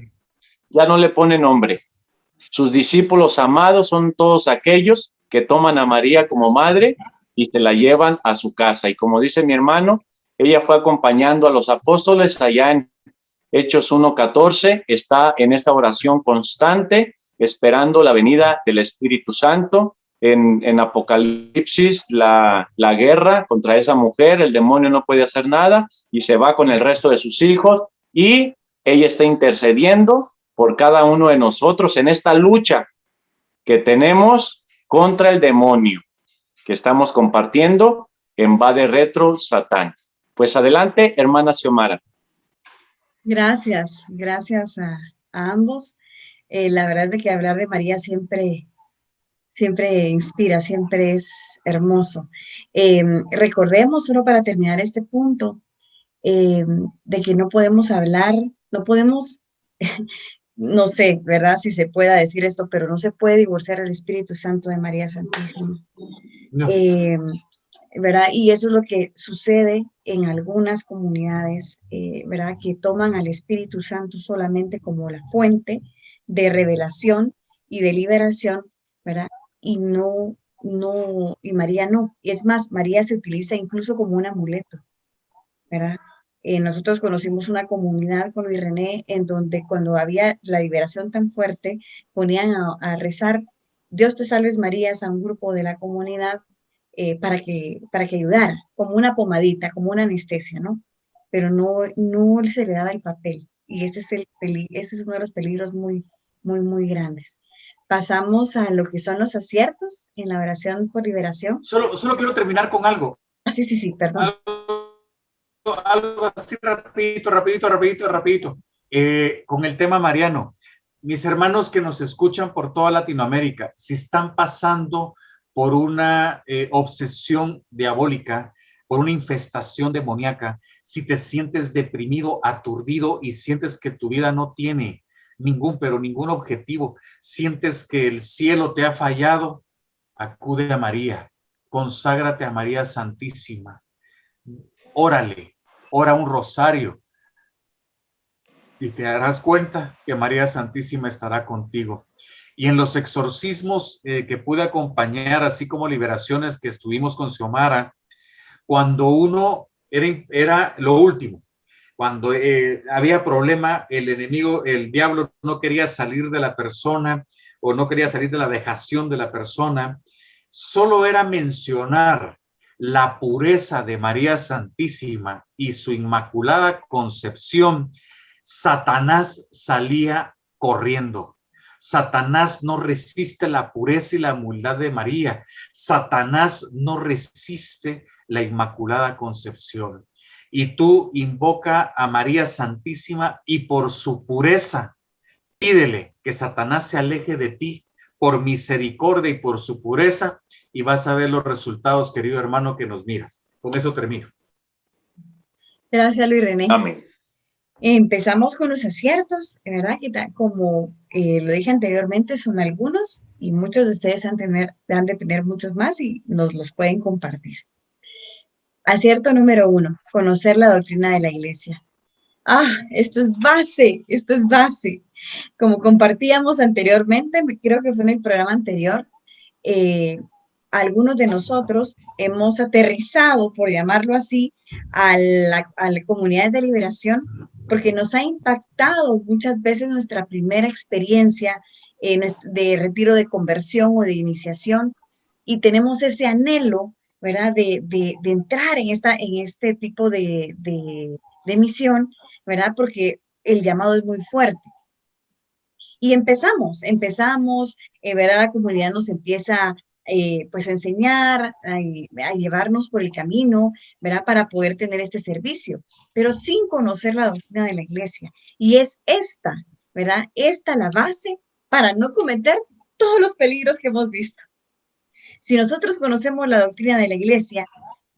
ya no le pone nombre. Sus discípulos amados son todos aquellos que toman a María como madre y se la llevan a su casa. Y como dice mi hermano, ella fue acompañando a los apóstoles allá en Hechos 1:14, está en esa oración constante, esperando la venida del Espíritu Santo. En Apocalipsis, la guerra contra esa mujer, el demonio no puede hacer nada y se va con el resto de sus hijos, y ella está intercediendo por cada uno de nosotros en esta lucha que tenemos contra el demonio, que estamos compartiendo en Va de Retro Satán. Pues adelante, hermana Xiomara. Gracias a ambos. La verdad es de que hablar de María siempre inspira, siempre es hermoso. Recordemos, solo para terminar este punto, de que no podemos hablar, no podemos, no sé, ¿verdad? Si se pueda decir esto, pero no se puede divorciar el Espíritu Santo de María Santísima. No. ¿Verdad? Y eso es lo que sucede en algunas comunidades, ¿verdad? Que toman al Espíritu Santo solamente como la fuente de revelación y de liberación, ¿verdad? Y y María no. Y es más, María se utiliza incluso como un amuleto, ¿verdad? Nosotros conocimos una comunidad con Luis René en donde cuando había la liberación tan fuerte, ponían a rezar Dios te salves Marías a un grupo de la comunidad para que ayudara, como una pomadita, como una anestesia, ¿no? Pero no se le daba el papel. Y ese es uno de los peligros muy grandes. Pasamos a lo que son los aciertos en la oración por liberación. Solo quiero terminar con algo. Sí, perdón. Algo así rapidito. Con el tema mariano. Mis hermanos que nos escuchan por toda Latinoamérica, si están pasando por una obsesión diabólica, por una infestación demoníaca, si te sientes deprimido, aturdido y sientes que tu vida no tiene ningún objetivo, sientes que el cielo te ha fallado, acude a María, conságrate a María Santísima, órale, ora un rosario y te darás cuenta que María Santísima estará contigo. Y en los exorcismos que pude acompañar, así como liberaciones que estuvimos con Xiomara, cuando uno era lo último, cuando había problema, el enemigo, el diablo no quería salir de la persona o no quería salir de la vejación de la persona, solo era mencionar la pureza de María Santísima y su inmaculada concepción, Satanás salía corriendo. Satanás no resiste la pureza y la humildad de María. Satanás no resiste la inmaculada concepción. Y tú invoca a María Santísima y por su pureza pídele que Satanás se aleje de ti por misericordia y por su pureza, y vas a ver los resultados, querido hermano, que nos miras. Con eso termino. Gracias, Luis René. Amén. Empezamos con los aciertos, ¿verdad? Que como lo dije anteriormente, son algunos y muchos de ustedes han de tener muchos más y nos los pueden compartir. Acierto número 1, conocer la doctrina de la Iglesia. Esto es base. Como compartíamos anteriormente, creo que fue en el programa anterior, algunos de nosotros hemos aterrizado, por llamarlo así, a la comunidad de liberación, porque nos ha impactado muchas veces nuestra primera experiencia de retiro de conversión o de iniciación, y tenemos ese anhelo, ¿verdad?, de entrar en este tipo de misión, ¿verdad?, porque el llamado es muy fuerte. Y empezamos, ¿verdad? La comunidad nos empieza pues a enseñar, a llevarnos por el camino, ¿verdad? Para poder tener este servicio, pero sin conocer la doctrina de la Iglesia. Y es esta, ¿verdad? Esta la base para no cometer todos los peligros que hemos visto. Si nosotros conocemos la doctrina de la Iglesia,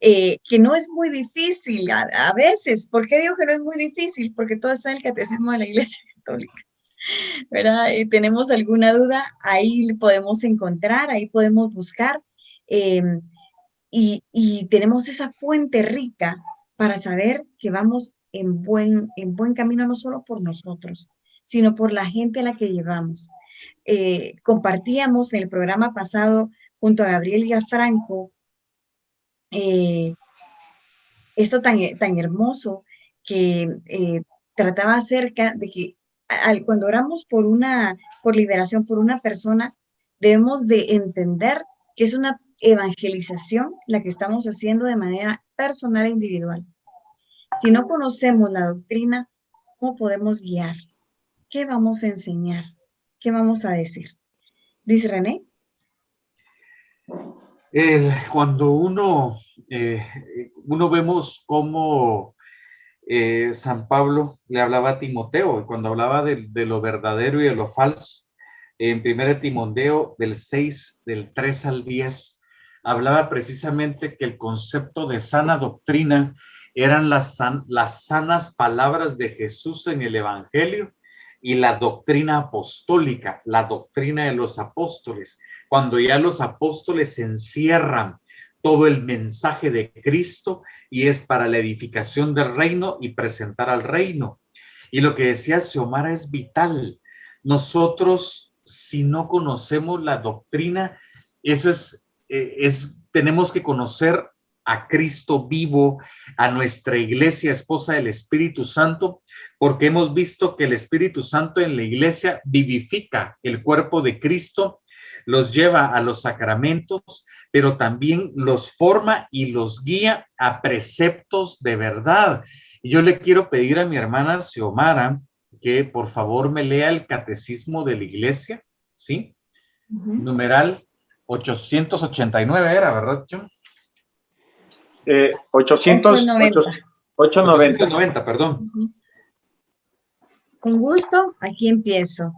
que no es muy difícil a veces. ¿Por qué digo que no es muy difícil? Porque todo está en el Catecismo de la Iglesia Católica, ¿verdad? ¿Tenemos alguna duda? Ahí podemos encontrar, ahí podemos buscar, eh, y tenemos esa fuente rica para saber que vamos en buen camino, no solo por nosotros, sino por la gente a la que llevamos. Compartíamos en el programa pasado junto a Gabriel Franco esto tan hermoso que trataba acerca de que cuando oramos por liberación, por una persona, debemos de entender que es una evangelización la que estamos haciendo de manera personal e individual. Si no conocemos la doctrina, ¿cómo podemos guiar? ¿Qué vamos a enseñar? ¿Qué vamos a decir? Luis René. Cuando uno vemos cómo San Pablo le hablaba a Timoteo, y cuando hablaba de lo verdadero y de lo falso, en 1 Timoteo del 6, del 3 al 10, hablaba precisamente que el concepto de sana doctrina eran las sanas palabras de Jesús en el Evangelio y la doctrina apostólica, la doctrina de los apóstoles. Cuando ya los apóstoles encierran todo el mensaje de Cristo y es para la edificación del reino y presentar al reino. Y lo que decía Xiomara es vital. Nosotros, si no conocemos la doctrina, eso tenemos que conocer a Cristo vivo, a nuestra iglesia, esposa del Espíritu Santo, porque hemos visto que el Espíritu Santo en la iglesia vivifica el cuerpo de Cristo, los lleva a los sacramentos, pero también los forma y los guía a preceptos de verdad. Y yo le quiero pedir a mi hermana Xiomara que por favor me lea el catecismo de la iglesia, ¿sí? Numeral 889 era, ¿verdad, John? 890, perdón. Con gusto, aquí empiezo.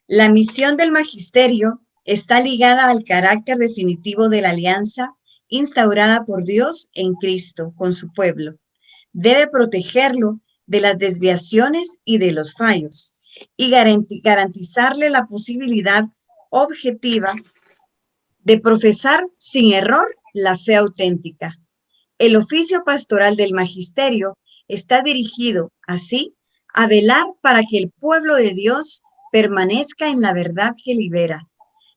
La misión del magisterio está ligada al carácter definitivo de la alianza instaurada por Dios en Cristo con su pueblo. Debe protegerlo de las desviaciones y de los fallos y garantizarle la posibilidad objetiva de profesar sin error la fe auténtica. El oficio pastoral del magisterio está dirigido, así, a velar para que el pueblo de Dios permanezca en la verdad que libera.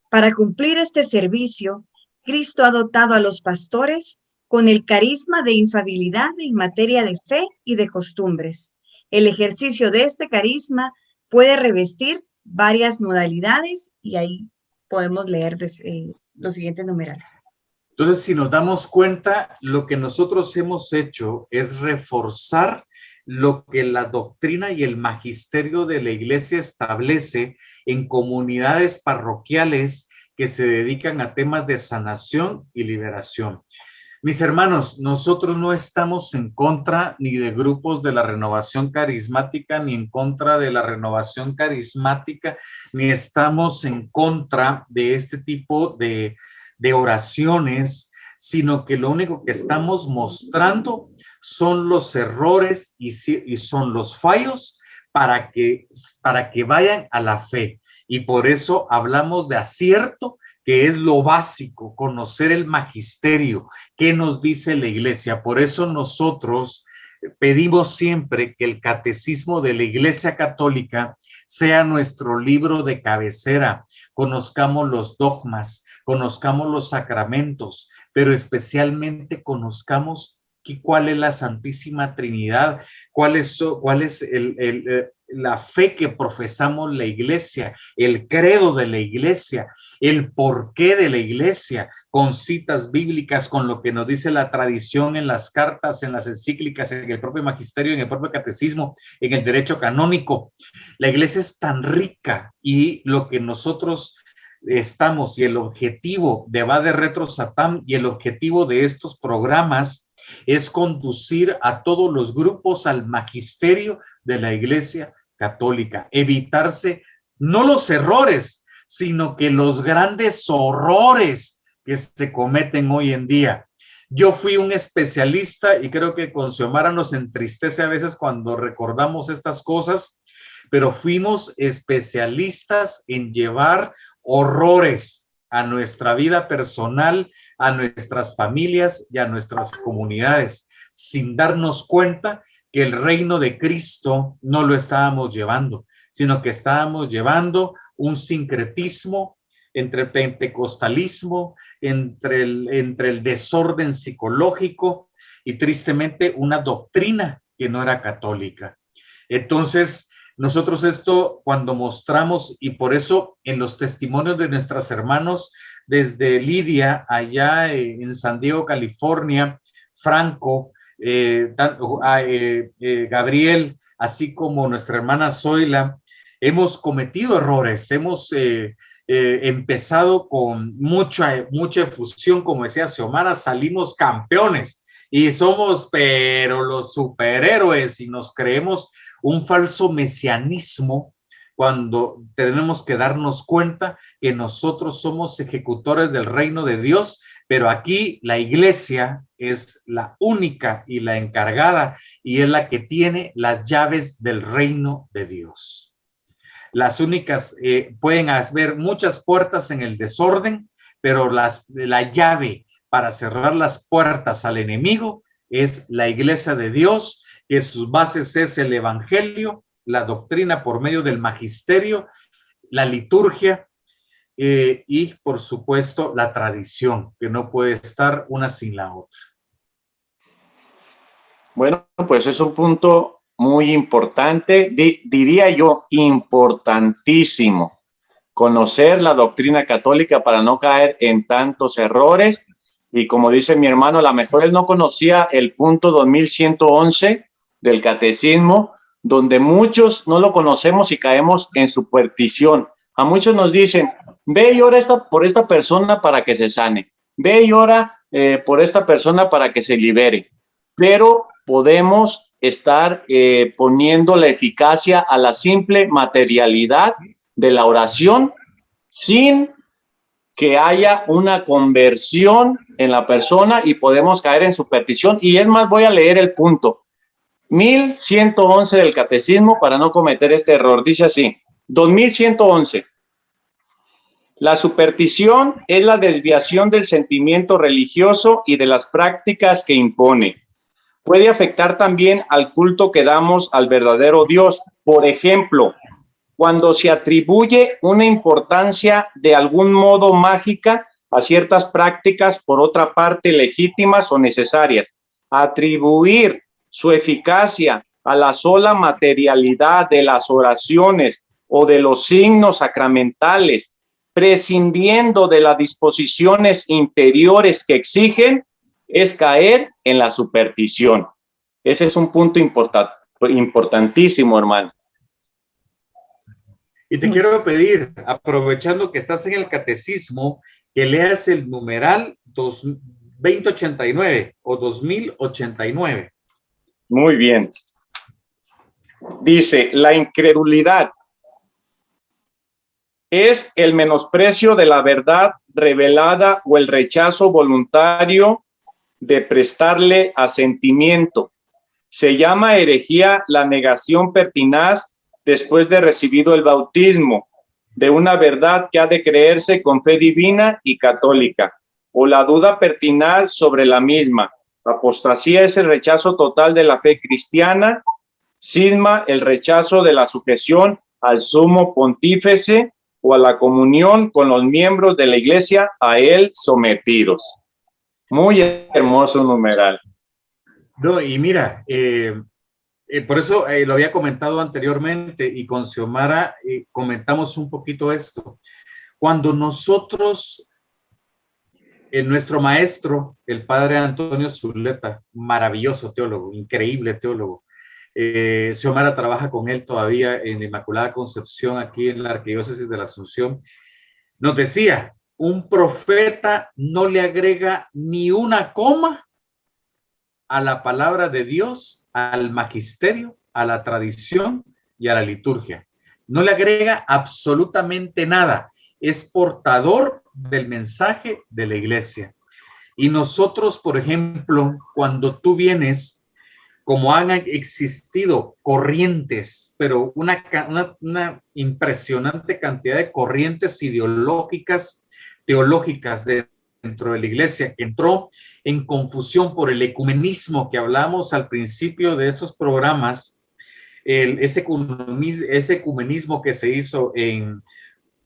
Para cumplir este servicio, Cristo ha dotado a los pastores con el carisma de infalibilidad en materia de fe y de costumbres. El ejercicio de este carisma puede revestir varias modalidades y ahí podemos leer los siguientes numerales. Entonces, si nos damos cuenta, lo que nosotros hemos hecho es reforzar lo que la doctrina y el magisterio de la iglesia establece en comunidades parroquiales que se dedican a temas de sanación y liberación. Mis hermanos, nosotros no estamos en contra ni de grupos de la renovación carismática, ni en contra de la renovación carismática, ni estamos en contra de este tipo de oraciones, sino que lo único que estamos mostrando son los errores y son los fallos para que vayan a la fe. Y por eso hablamos de acierto, que es lo básico, conocer el magisterio, qué nos dice la iglesia. Por eso nosotros pedimos siempre que el catecismo de la Iglesia Católica sea nuestro libro de cabecera. Conozcamos los dogmas, conozcamos los sacramentos, pero especialmente conozcamos cuál es la Santísima Trinidad, cuál es la fe que profesamos la iglesia, el credo de la iglesia, el porqué de la iglesia, con citas bíblicas, con lo que nos dice la tradición en las cartas, en las encíclicas, en el propio magisterio, en el propio catecismo, en el derecho canónico. La iglesia es tan rica y lo que nosotros estamos y el objetivo de Va de Retro Satán y el objetivo de estos programas es conducir a todos los grupos al magisterio de la Iglesia Católica, evitarse no los errores, sino que los grandes horrores que se cometen hoy en día. Yo fui un especialista y creo que con Xiomara nos entristece a veces cuando recordamos estas cosas, pero fuimos especialistas en llevar horrores a nuestra vida personal, a nuestras familias y a nuestras comunidades, sin darnos cuenta que el reino de Cristo no lo estábamos llevando, sino que estábamos llevando un sincretismo entre el pentecostalismo, entre el desorden psicológico y tristemente una doctrina que no era católica. Entonces, nosotros esto cuando mostramos, y por eso en los testimonios de nuestros hermanos desde Lidia, allá en San Diego, California, Franco, Gabriel, así como nuestra hermana Zoila, hemos cometido errores, hemos empezado con mucha efusión, como decía Xiomara, salimos campeones y somos, pero los superhéroes, y nos creemos un falso mesianismo cuando tenemos que darnos cuenta que nosotros somos ejecutores del reino de Dios, pero aquí la iglesia es la única y la encargada y es la que tiene las llaves del reino de Dios. Las únicas, pueden haber muchas puertas en el desorden, pero la llave para cerrar las puertas al enemigo es la iglesia de Dios, que sus bases es el evangelio, la doctrina por medio del magisterio, la liturgia y por supuesto la tradición, que no puede estar una sin la otra. Bueno, pues es un punto muy importante, diría yo, importantísimo. Conocer la doctrina católica para no caer en tantos errores. Y como dice mi hermano, a lo mejor él no conocía el punto 2111 del catecismo, donde muchos no lo conocemos y caemos en superstición. A muchos nos dicen, ve y ora por esta persona para que se sane. Ve y ora por esta persona para que se libere. Pero podemos estar poniendo la eficacia a la simple materialidad de la oración sin que haya una conversión en la persona y podemos caer en superstición. Y es más, voy a leer el punto 1111 del catecismo para no cometer este error. Dice así, 2111. La superstición es la desviación del sentimiento religioso y de las prácticas que impone. Puede afectar también al culto que damos al verdadero Dios. Por ejemplo, cuando se atribuye una importancia de algún modo mágica a ciertas prácticas, por otra parte, legítimas o necesarias. Atribuir su eficacia a la sola materialidad de las oraciones o de los signos sacramentales, prescindiendo de las disposiciones interiores que exigen, es caer en la superstición. Ese es un punto importantísimo, hermano. Y te quiero pedir, aprovechando que estás en el catecismo, que leas el numeral 2089 o 2089. Muy bien. Dice, la incredulidad es el menosprecio de la verdad revelada o el rechazo voluntario de prestarle asentimiento. Se llama herejía la negación pertinaz después de recibido el bautismo de una verdad que ha de creerse con fe divina y católica, o la duda pertinaz sobre la misma. Apostasía es el rechazo total de la fe cristiana. Cisma, el rechazo de la sujeción al sumo pontífice o a la comunión con los miembros de la iglesia a él sometidos. Muy hermoso numeral. No, y mira, por eso lo había comentado anteriormente y con Xiomara comentamos un poquito esto. Cuando nosotros, nuestro maestro, el padre Antonio Zuleta, maravilloso teólogo, increíble teólogo, Xiomara trabaja con él todavía en la Inmaculada Concepción aquí en la Arquidiócesis de la Asunción, nos decía, un profeta no le agrega ni una coma a la palabra de Dios, al magisterio, a la tradición y a la liturgia. No le agrega absolutamente nada. Es portador del mensaje de la iglesia. Y nosotros, por ejemplo, cuando tú vienes, como han existido corrientes, pero una impresionante cantidad de corrientes ideológicas, teológicas dentro de la iglesia, que entró en confusión por el ecumenismo que hablamos al principio de estos programas, ese ecumenismo que se hizo en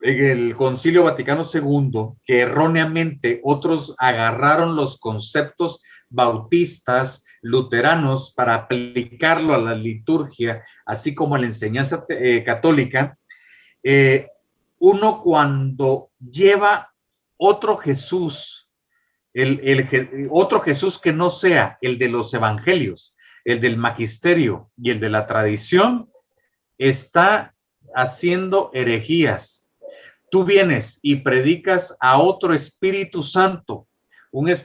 el Concilio Vaticano II, que erróneamente otros agarraron los conceptos bautistas, luteranos, para aplicarlo a la liturgia, así como a la enseñanza católica. Uno cuando lleva otro Jesús, otro Jesús que no sea el de los evangelios, el del magisterio y el de la tradición, está haciendo herejías. Tú vienes y predicas a otro Espíritu Santo,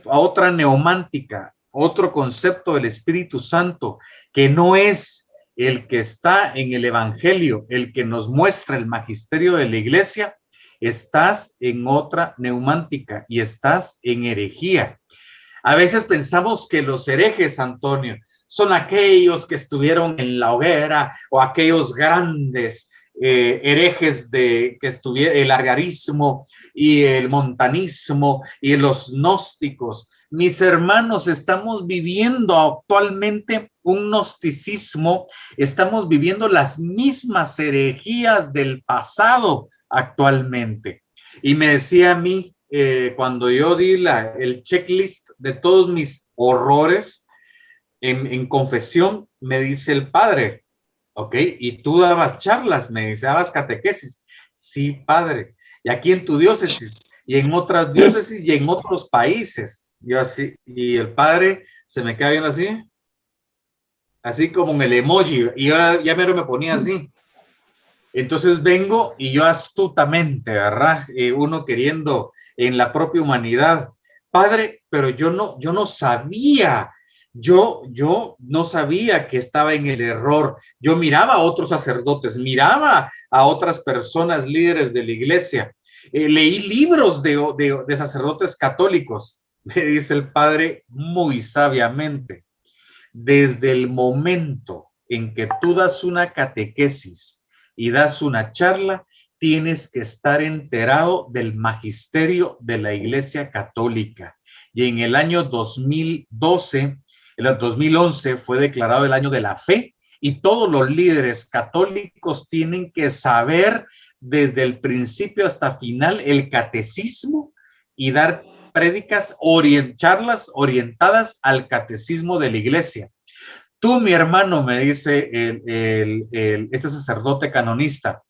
a otra neomántica, otro concepto del Espíritu Santo, que no es el que está en el Evangelio, el que nos muestra el magisterio de la iglesia. Estás en otra neumántica y estás en herejía. A veces pensamos que los herejes, Antonio, son aquellos que estuvieron en la hoguera o aquellos grandes herejes que estuvieron, el arriarismo y el montanismo y los gnósticos. Mis hermanos, estamos viviendo actualmente un gnosticismo, estamos viviendo las mismas herejías del pasado actualmente. Y me decía a mí, cuando yo di el checklist de todos mis horrores en confesión, me dice el padre, ok, y tú dabas charlas, me dice, dabas catequesis. Sí, padre. Y aquí en tu diócesis, y en otras diócesis, y en otros países. Yo así, y el padre se me queda viendo así como en el emoji, y yo ya mero me ponía así. Entonces vengo y yo astutamente, ¿verdad? Uno queriendo en la propia humanidad. Padre, pero yo no sabía. Yo no sabía que estaba en el error. Yo miraba a otros sacerdotes, miraba a otras personas líderes de la iglesia. Leí libros de sacerdotes católicos. Me dice el padre muy sabiamente. Desde el momento en que tú das una catequesis y das una charla, tienes que estar enterado del magisterio de la Iglesia Católica. Y en el año 2012, en el 2011 fue declarado el año de la fe, y todos los líderes católicos tienen que saber desde el principio hasta final el catecismo y dar prédicas, charlas orientadas al catecismo de la iglesia. Tú, mi hermano, me dice este sacerdote canonista,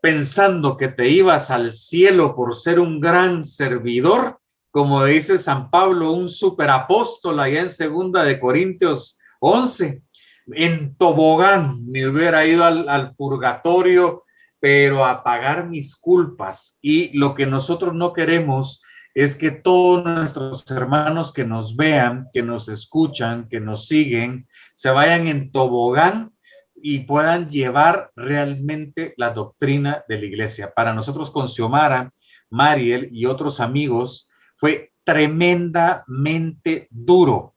pensando que te ibas al cielo por ser un gran servidor, como dice San Pablo, un superapóstol allá en 2 Corintios 11, en tobogán me hubiera ido al purgatorio, pero a pagar mis culpas. Y lo que nosotros no queremos es que todos nuestros hermanos que nos vean, que nos escuchan, que nos siguen, se vayan en tobogán y puedan llevar realmente la doctrina de la iglesia. Para nosotros con Xiomara, Mariel y otros amigos fue tremendamente duro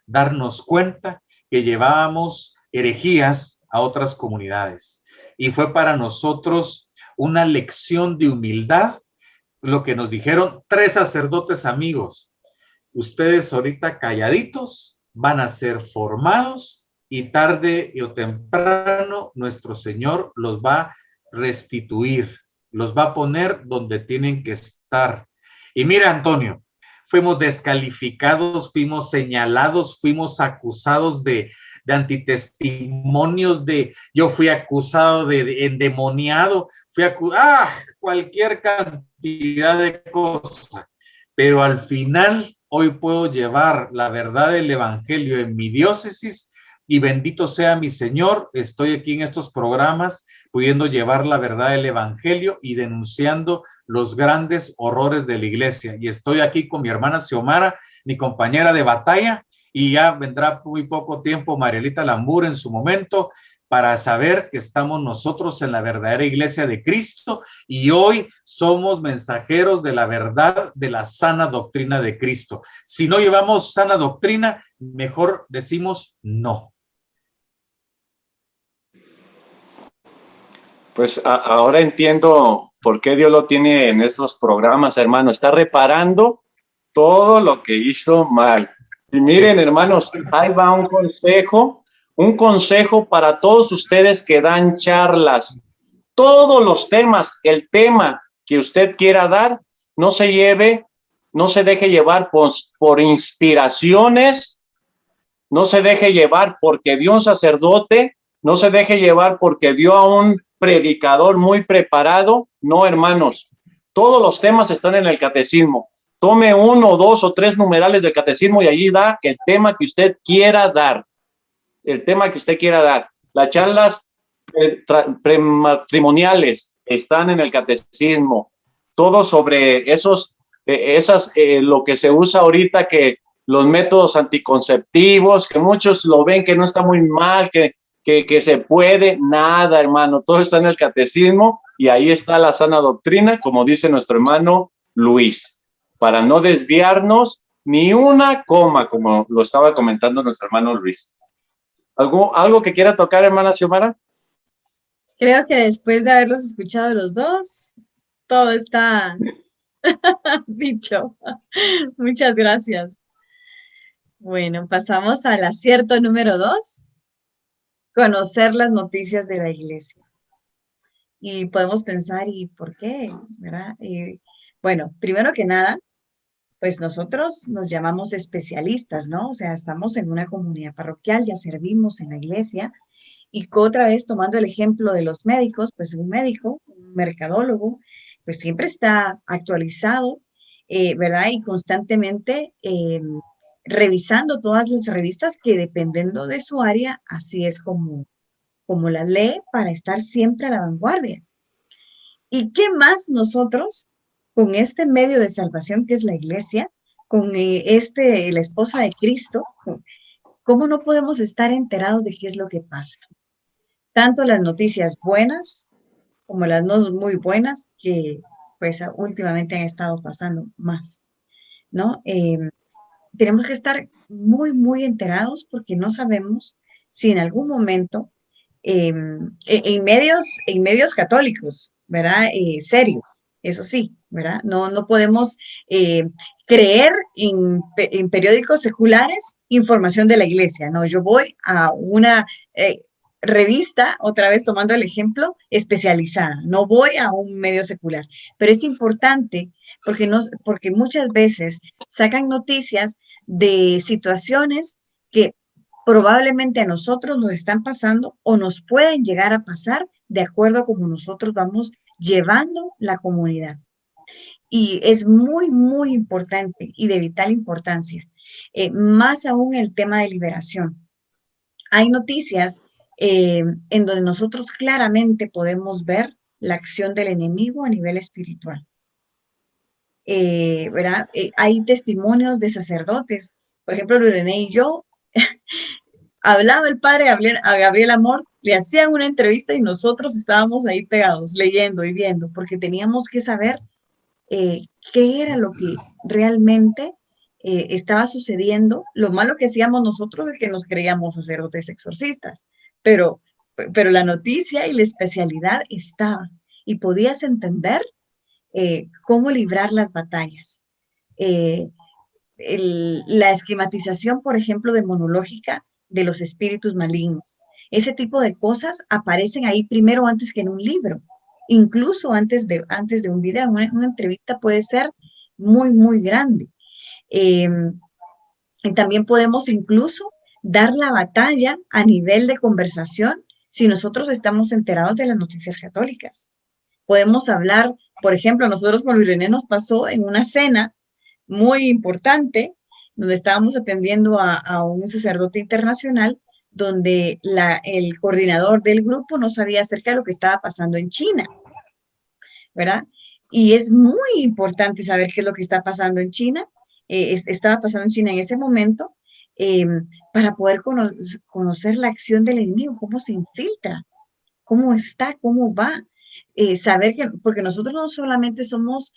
darnos cuenta que llevábamos herejías a otras comunidades. Y fue para nosotros una lección de humildad lo que nos dijeron 3 sacerdotes amigos. Ustedes ahorita calladitos van a ser formados y tarde o temprano nuestro Señor los va a restituir, los va a poner donde tienen que estar. Y mira, Antonio, fuimos descalificados, fuimos señalados, fuimos acusados de antitestimonios, yo fui acusado de endemoniado, cualquier cantidad de cosas, pero al final hoy puedo llevar la verdad del evangelio en mi diócesis y bendito sea mi Señor, estoy aquí en estos programas pudiendo llevar la verdad del evangelio y denunciando los grandes horrores de la iglesia. Y estoy aquí con mi hermana Xiomara, mi compañera de batalla, y ya vendrá muy poco tiempo Marielita Lambur en su momento, para saber que estamos nosotros en la verdadera iglesia de Cristo y hoy somos mensajeros de la verdad, de la sana doctrina de Cristo. Si no llevamos sana doctrina, mejor decimos no. Pues ahora entiendo por qué Dios lo tiene en estos programas, hermano. Está reparando todo lo que hizo mal. Y miren, hermanos, ahí va un consejo para todos ustedes que dan charlas. Todos los temas, el tema que usted quiera dar, no se deje llevar por inspiraciones, no se deje llevar porque vio un sacerdote, no se deje llevar porque vio a un predicador muy preparado. No, hermanos, todos los temas están en el catecismo. Tome 1, 2 o 3 numerales del catecismo y allí da el tema que usted quiera dar. El tema que usted quiera dar. Las charlas prematrimoniales están en el catecismo. Todo sobre lo que se usa ahorita, que los métodos anticonceptivos, que muchos lo ven que no está muy mal, que se puede, nada, hermano, todo está en el catecismo y ahí está la sana doctrina, como dice nuestro hermano Luis, para no desviarnos ni una coma, como lo estaba comentando nuestro hermano Luis. ¿Algo que quiera tocar, hermana Xiomara? Creo que después de haberlos escuchado los dos, todo está dicho. Muchas gracias. Bueno, pasamos al acierto número 2. Conocer las noticias de la iglesia. Y podemos pensar, ¿y por qué? ¿Verdad? Bueno, primero que nada, pues nosotros nos llamamos especialistas, ¿no? O sea, estamos en una comunidad parroquial, ya servimos en la iglesia. Y otra vez, tomando el ejemplo de los médicos, pues un médico, un mercadólogo, pues siempre está actualizado, ¿verdad? Y constantemente revisando todas las revistas que dependiendo de su área, así es como las lee para estar siempre a la vanguardia. ¿Y qué más nosotros, con este medio de salvación que es la iglesia, con la esposa de Cristo, cómo no podemos estar enterados de qué es lo que pasa? Tanto las noticias buenas como las no muy buenas que pues últimamente han estado pasando más, ¿no? Tenemos que estar muy, muy enterados porque no sabemos si en algún momento en medios católicos, ¿verdad? Serio, eso sí, ¿verdad? No podemos creer en periódicos seculares información de la iglesia, no, yo voy a una revista, otra vez tomando el ejemplo, especializada, no voy a un medio secular, pero es importante porque muchas veces sacan noticias de situaciones que probablemente a nosotros nos están pasando o nos pueden llegar a pasar de acuerdo a cómo nosotros vamos llevando la comunidad. Y es muy, muy importante y de vital importancia, más aún el tema de liberación. Hay noticias en donde nosotros claramente podemos ver la acción del enemigo a nivel espiritual. ¿Verdad? Hay testimonios de sacerdotes. Por ejemplo, René y yo hablaba el padre a Gabriel Amor, le hacían una entrevista y nosotros estábamos ahí pegados, leyendo y viendo, porque teníamos que saber qué era lo que realmente estaba sucediendo. Lo malo que hacíamos nosotros es que nos creíamos sacerdotes exorcistas, pero la noticia y la especialidad estaba y podías entender cómo librar las batallas. La esquematización, por ejemplo, demonológica de los espíritus malignos. Ese tipo de cosas aparecen ahí primero antes que en un libro, incluso antes de un video. Una entrevista puede ser muy, muy grande. Y también podemos incluso dar la batalla a nivel de conversación si nosotros estamos enterados de las noticias católicas. Podemos hablar, por ejemplo, nosotros con Luis René nos pasó en una cena muy importante, donde estábamos atendiendo a un sacerdote internacional, donde el coordinador del grupo no sabía acerca de lo que estaba pasando en China, ¿verdad? Y es muy importante saber qué es lo que está pasando en China. Estaba pasando en China en ese momento eh, para poder conocer la acción del enemigo, cómo se infiltra, cómo está, cómo va. Saber que, porque nosotros no solamente somos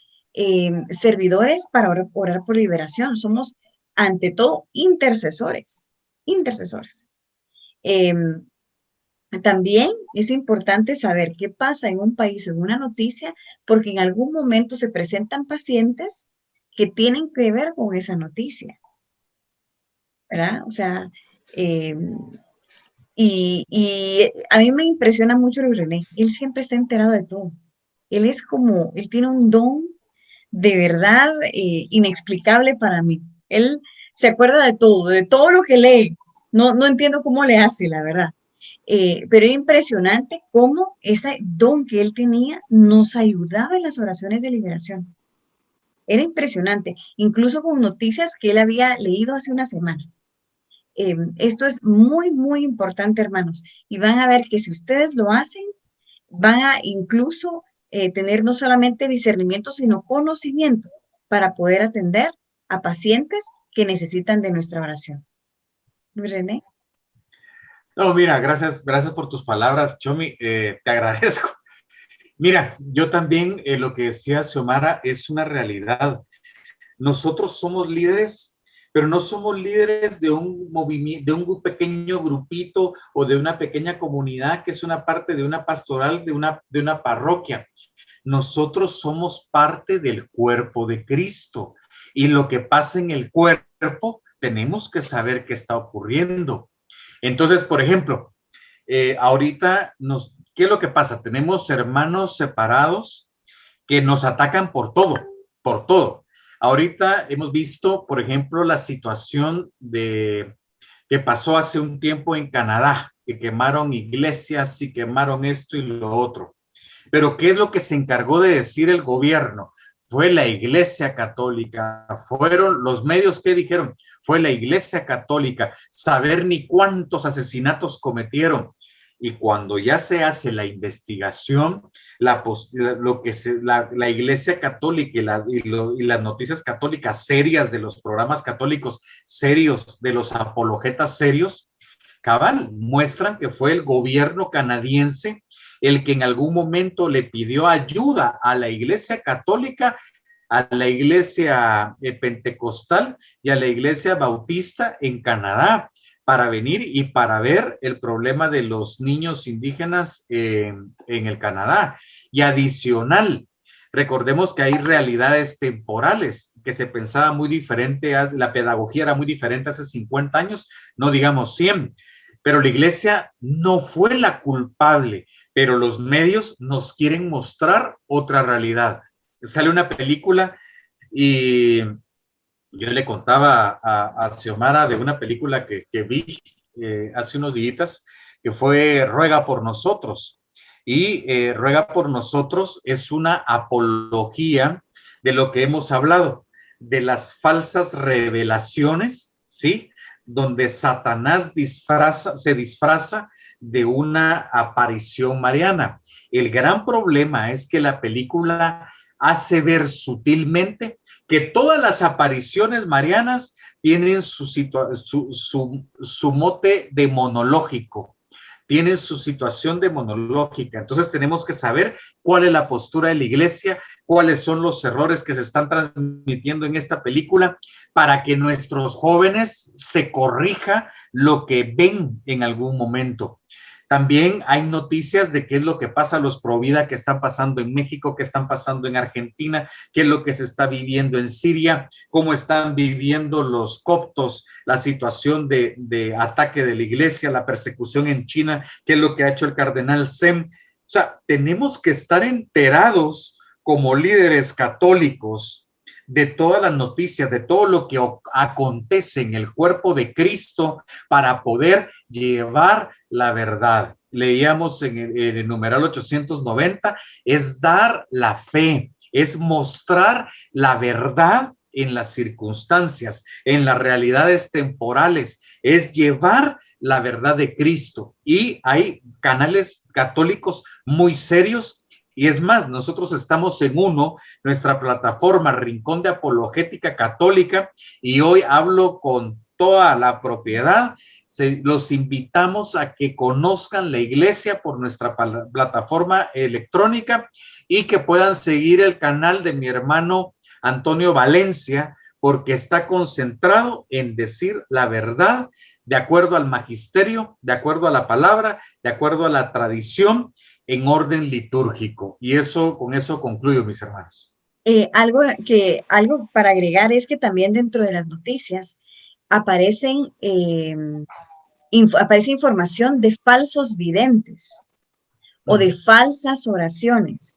servidores para orar por liberación, somos ante todo intercesores, intercesores. También es importante saber qué pasa en un país o en una noticia, porque en algún momento se presentan pacientes que tienen que ver con esa noticia, ¿verdad? O sea, eh, y a mí me impresiona mucho Luis René. Él siempre está enterado de todo. Él es como, él tiene un don de verdad inexplicable para mí. Él se acuerda de todo lo que lee. No, no entiendo cómo le hace, la verdad. Pero es impresionante cómo ese don que él tenía nos ayudaba en las oraciones de liberación. Era impresionante, incluso con noticias que él había leído hace una semana. Esto es muy, muy importante, hermanos, y van a ver que si ustedes lo hacen, van a incluso tener no solamente discernimiento, sino conocimiento para poder atender a pacientes que necesitan de nuestra oración. Luis René. No, mira, gracias por tus palabras, Chomi, te agradezco. Mira, yo también lo que decía Xiomara es una realidad. Nosotros somos líderes, pero no somos líderes de un movimiento, de un pequeño grupito o de una pequeña comunidad que es una parte de una pastoral, de una parroquia. Nosotros somos parte del cuerpo de Cristo y lo que pasa en el cuerpo tenemos que saber qué está ocurriendo. Entonces, por ejemplo, ahorita ¿qué es lo que pasa? Tenemos hermanos separados que nos atacan por todo, por todo. Ahorita hemos visto, por ejemplo, la situación que pasó hace un tiempo en Canadá, que quemaron iglesias y quemaron esto y lo otro. Pero ¿qué es lo que se encargó de decir el gobierno? Fue la Iglesia Católica, fueron los medios que dijeron, fue la Iglesia Católica, saber ni cuántos asesinatos cometieron. Y cuando ya se hace la investigación, la Iglesia Católica y las noticias católicas serias de los programas católicos serios, de los apologetas serios, cabal, muestran que fue el gobierno canadiense el que en algún momento le pidió ayuda a la Iglesia Católica, a la Iglesia Pentecostal y a la Iglesia Bautista en Canadá para venir y para ver el problema de los niños indígenas en el Canadá. Y adicional, recordemos que hay realidades temporales que se pensaba muy diferente, la pedagogía era muy diferente hace 50 años, no digamos 100, pero la Iglesia no fue la culpable, pero los medios nos quieren mostrar otra realidad. Sale una película y yo le contaba a Xiomara de una película que vi hace unos días, que fue Ruega por Nosotros. Y Ruega por Nosotros es una apología de lo que hemos hablado, de las falsas revelaciones, ¿sí? Donde Satanás se disfraza de una aparición mariana. El gran problema es que la película hace ver sutilmente que todas las apariciones marianas tienen su mote demonológico, tienen su situación demonológica. Entonces tenemos que saber cuál es la postura de la Iglesia, cuáles son los errores que se están transmitiendo en esta película, para que nuestros jóvenes se corrija lo que ven en algún momento. También hay noticias de qué es lo que pasa a los pro vida que están pasando en México, qué están pasando en Argentina, qué es lo que se está viviendo en Siria, cómo están viviendo los coptos, la situación de ataque de la iglesia, la persecución en China, qué es lo que ha hecho el cardenal Sem. O sea, tenemos que estar enterados como líderes católicos de todas las noticias, de todo lo que acontece en el cuerpo de Cristo para poder llevar la verdad. Leíamos en el numeral 890, es dar la fe, es mostrar la verdad en las circunstancias, en las realidades temporales, es llevar la verdad de Cristo. Y hay canales católicos muy serios. Y es más, nosotros estamos en nuestra plataforma Rincón de Apologética Católica, y hoy hablo con toda la propiedad. Los invitamos a que conozcan la iglesia por nuestra plataforma electrónica y que puedan seguir el canal de mi hermano Antonio Valencia, porque está concentrado en decir la verdad de acuerdo al magisterio, de acuerdo a la palabra, de acuerdo a la tradición, en orden litúrgico. Y eso, con eso concluyo, mis hermanos. Algo para agregar es que también dentro de las noticias aparecen, aparece información de falsos videntes o de falsas oraciones.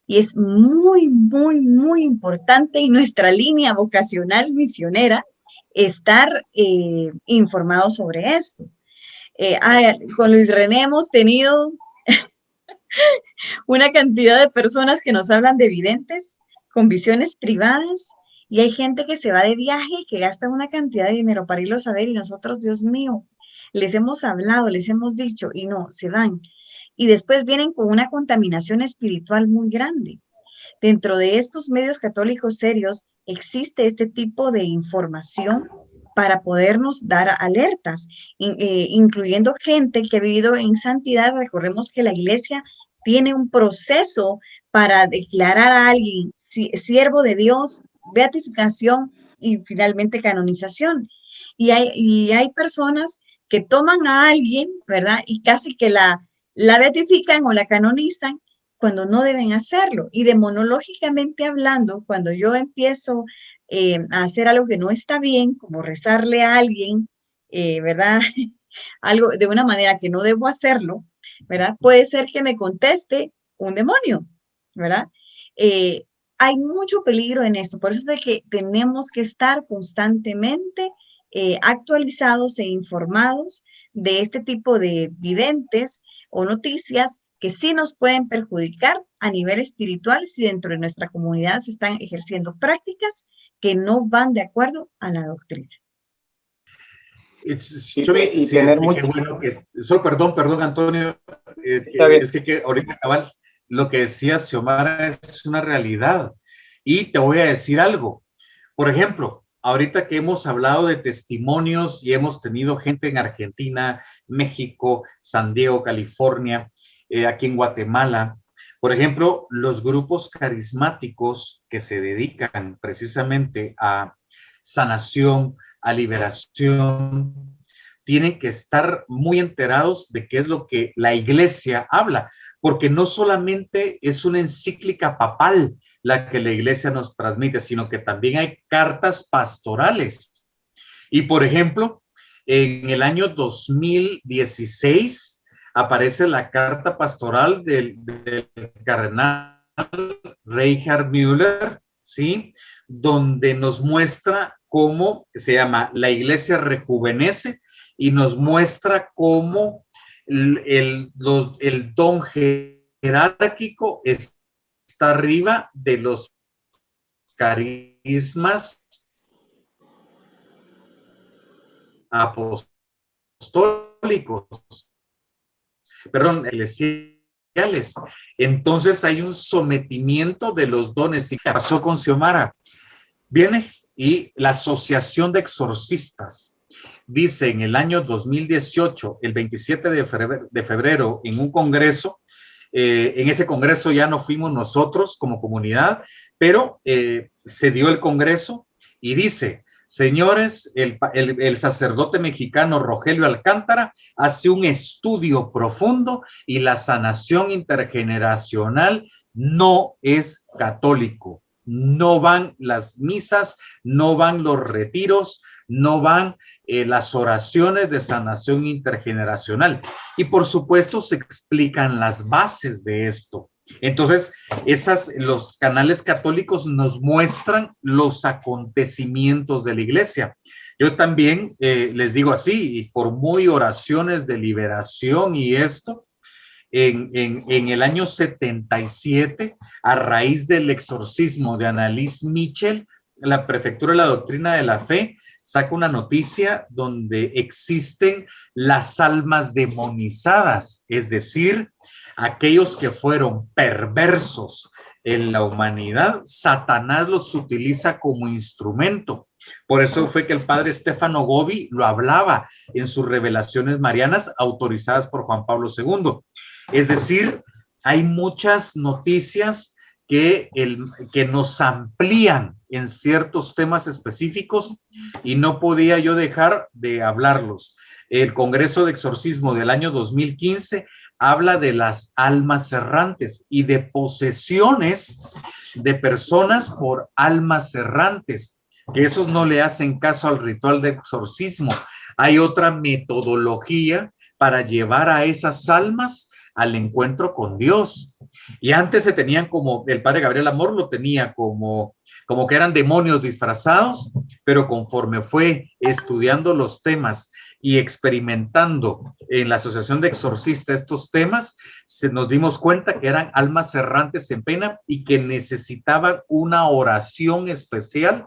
Y es muy, muy, muy importante en nuestra línea vocacional misionera estar informados sobre esto. Con Luis René hemos tenido una cantidad de personas que nos hablan de videntes con visiones privadas, y hay gente que se va de viaje y que gasta una cantidad de dinero para irlos a ver, y nosotros, Dios mío, les hemos hablado, les hemos dicho y no, se van. Y después vienen con una contaminación espiritual muy grande. Dentro de estos medios católicos serios existe este tipo de información para podernos dar alertas, incluyendo gente que ha vivido en santidad. Recordemos que la iglesia tiene un proceso para declarar a alguien siervo de Dios, beatificación y finalmente canonización. Y hay personas que toman a alguien, ¿verdad? Y casi que la beatifican o la canonizan cuando no deben hacerlo. Y demonológicamente hablando, cuando yo empiezo a hacer algo que no está bien, como rezarle a alguien, ¿verdad? Algo de una manera que no debo hacerlo, ¿verdad? Puede ser que me conteste un demonio, ¿verdad? Hay mucho peligro en esto, por eso es de que tenemos que estar constantemente actualizados e informados de este tipo de videntes o noticias que sí nos pueden perjudicar a nivel espiritual si dentro de nuestra comunidad se están ejerciendo prácticas que no van de acuerdo a la doctrina. Perdón, Antonio, es que ahorita cabal, lo que decía Xiomara es una realidad, y te voy a decir algo. Por ejemplo, ahorita que hemos hablado de testimonios y hemos tenido gente en Argentina, México, San Diego, California, aquí en Guatemala, por ejemplo, los grupos carismáticos que se dedican precisamente a sanación, a liberación, tienen que estar muy enterados de qué es lo que la iglesia habla, porque no solamente es una encíclica papal la que la iglesia nos transmite, sino que también hay cartas pastorales. Y por ejemplo, en el año 2016 aparece la carta pastoral del cardenal Reinhard Müller, ¿sí? Donde nos muestra cómo se llama la iglesia rejuvenece, y nos muestra cómo el don jerárquico está arriba de los carismas apostólicos, perdón, eclesiales. Entonces hay un sometimiento de los dones. ¿Y qué pasó con Xiomara? Viene y la Asociación de Exorcistas dice en el año 2018, el 27 de febrero, en un congreso, en ese congreso ya no fuimos nosotros como comunidad, pero se dio el congreso y dice: señores, el sacerdote mexicano Rogelio Alcántara hace un estudio profundo y la sanación intergeneracional no es católico. No van las misas, no van los retiros, no van las oraciones de sanación intergeneracional. Y por supuesto se explican las bases de esto. Entonces, los canales católicos nos muestran los acontecimientos de la iglesia. Yo también les digo así, y por muy oraciones de liberación y esto, en el año 77, a raíz del exorcismo de Annalise Michel, la Prefectura de la Doctrina de la Fe saca una noticia donde existen las almas demonizadas, es decir, aquellos que fueron perversos en la humanidad, Satanás los utiliza como instrumento. Por eso fue que el padre Stefano Gobbi lo hablaba en sus revelaciones marianas autorizadas por Juan Pablo II. Es decir, hay muchas noticias que nos amplían en ciertos temas específicos y no podía yo dejar de hablarlos. El Congreso de Exorcismo del año 2015 habla de las almas errantes y de posesiones de personas por almas errantes, que esos no le hacen caso al ritual de exorcismo. Hay otra metodología para llevar a esas almas al encuentro con Dios. Y antes se tenían como, el padre Gabriel Amor lo tenía como que eran demonios disfrazados, pero conforme fue estudiando los temas y experimentando en la Asociación de Exorcistas estos temas, nos dimos cuenta que eran almas errantes en pena y que necesitaban una oración especial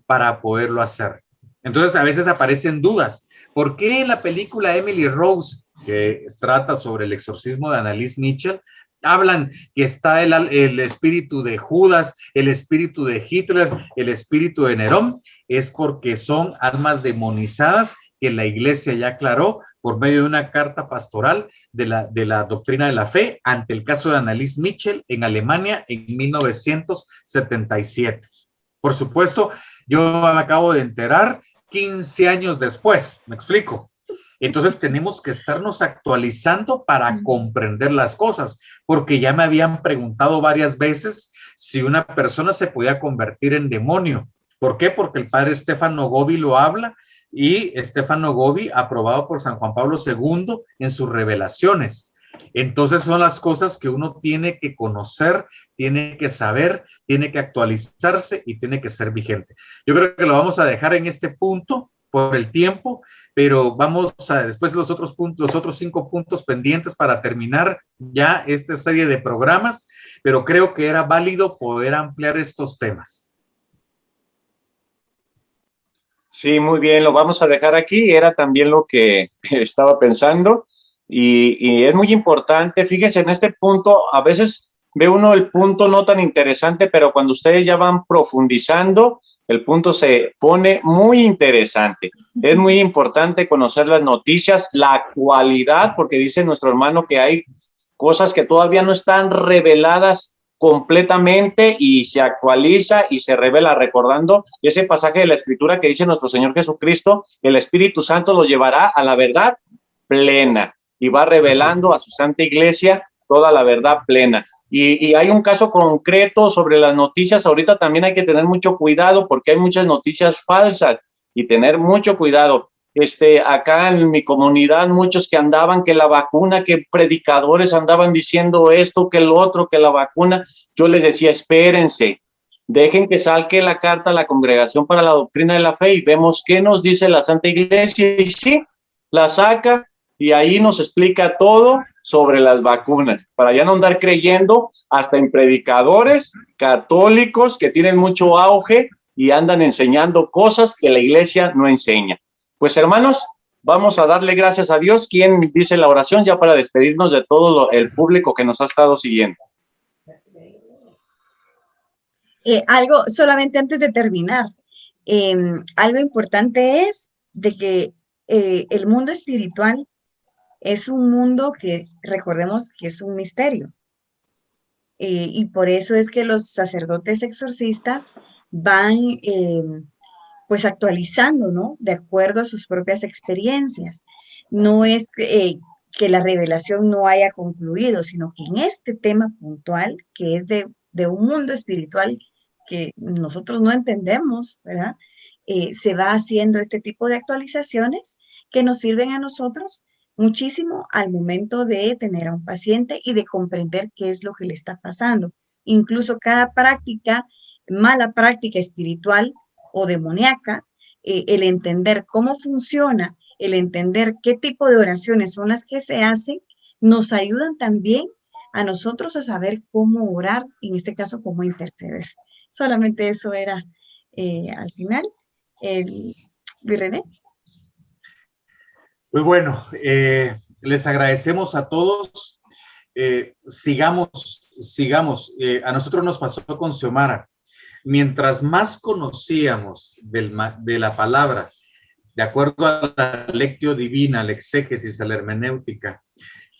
para poderlo hacer. Entonces a veces aparecen dudas. ¿Por qué en la película Emily Rose, que trata sobre el exorcismo de Annalise Mitchell, hablan que está el espíritu de Judas, el espíritu de Hitler, el espíritu de Nerón? Es porque son almas demonizadas que la iglesia ya aclaró por medio de una carta pastoral de la doctrina de la fe ante el caso de Annalise Mitchell en Alemania en 1977. Por supuesto, yo me acabo de enterar 15 años después, ¿me explico? Entonces tenemos que estarnos actualizando para comprender las cosas, porque ya me habían preguntado varias veces si una persona se podía convertir en demonio. ¿Por qué? Porque el padre Stefano Gobbi lo habla, y Stefano Gobbi, aprobado por San Juan Pablo II en sus revelaciones. Entonces son las cosas que uno tiene que conocer, tiene que saber, tiene que actualizarse y tiene que ser vigente. Yo creo que lo vamos a dejar en este punto por el tiempo, pero vamos a después los otros 5 puntos pendientes para terminar ya esta serie de programas, pero creo que era válido poder ampliar estos temas. Sí, muy bien, lo vamos a dejar aquí. Era también lo que estaba pensando y es muy importante. Fíjense, en este punto, a veces ve uno el punto no tan interesante, pero cuando ustedes ya van profundizando, el punto se pone muy interesante. Es muy importante conocer las noticias, la actualidad, porque dice nuestro hermano que hay cosas que todavía no están reveladas completamente y se actualiza y se revela, recordando ese pasaje de la Escritura que dice nuestro Señor Jesucristo: el Espíritu Santo los llevará a la verdad plena, y va revelando a su Santa Iglesia toda la verdad plena. Y hay un caso concreto sobre las noticias. Ahorita también hay que tener mucho cuidado porque hay muchas noticias falsas y tener mucho cuidado. Acá en mi comunidad, muchos que andaban que la vacuna, que predicadores andaban diciendo esto, que lo otro, que la vacuna. Yo les decía, espérense, dejen que salga la carta a la Congregación para la Doctrina de la Fe y vemos qué nos dice la Santa Iglesia. Y sí, la saca y ahí nos explica todo sobre las vacunas, para ya no andar creyendo hasta en predicadores católicos que tienen mucho auge y andan enseñando cosas que la Iglesia no enseña. Pues hermanos, vamos a darle gracias a Dios. ¿Quién dice la oración ya para despedirnos de todo el público que nos ha estado siguiendo? Algo solamente antes de terminar, algo importante es de que el mundo espiritual es un mundo que recordemos que es un misterio. Y por eso es que los sacerdotes exorcistas van pues actualizando, ¿no? De acuerdo a sus propias experiencias. No es que la revelación no haya concluido, sino que en este tema puntual, que es de un mundo espiritual que nosotros no entendemos, ¿verdad? Se va haciendo este tipo de actualizaciones que nos sirven a nosotros muchísimo al momento de tener a un paciente y de comprender qué es lo que le está pasando. Incluso cada práctica, mala práctica espiritual o demoníaca, el entender cómo funciona, el entender qué tipo de oraciones son las que se hacen, nos ayudan también a nosotros a saber cómo orar, en este caso, cómo interceder. Solamente eso era al final. Luis René. Pues bueno, les agradecemos a todos. Sigamos sigamos. A nosotros nos pasó con Xiomara. Mientras más conocíamos de la palabra, de acuerdo a la lectio divina, la exégesis, a la hermenéutica,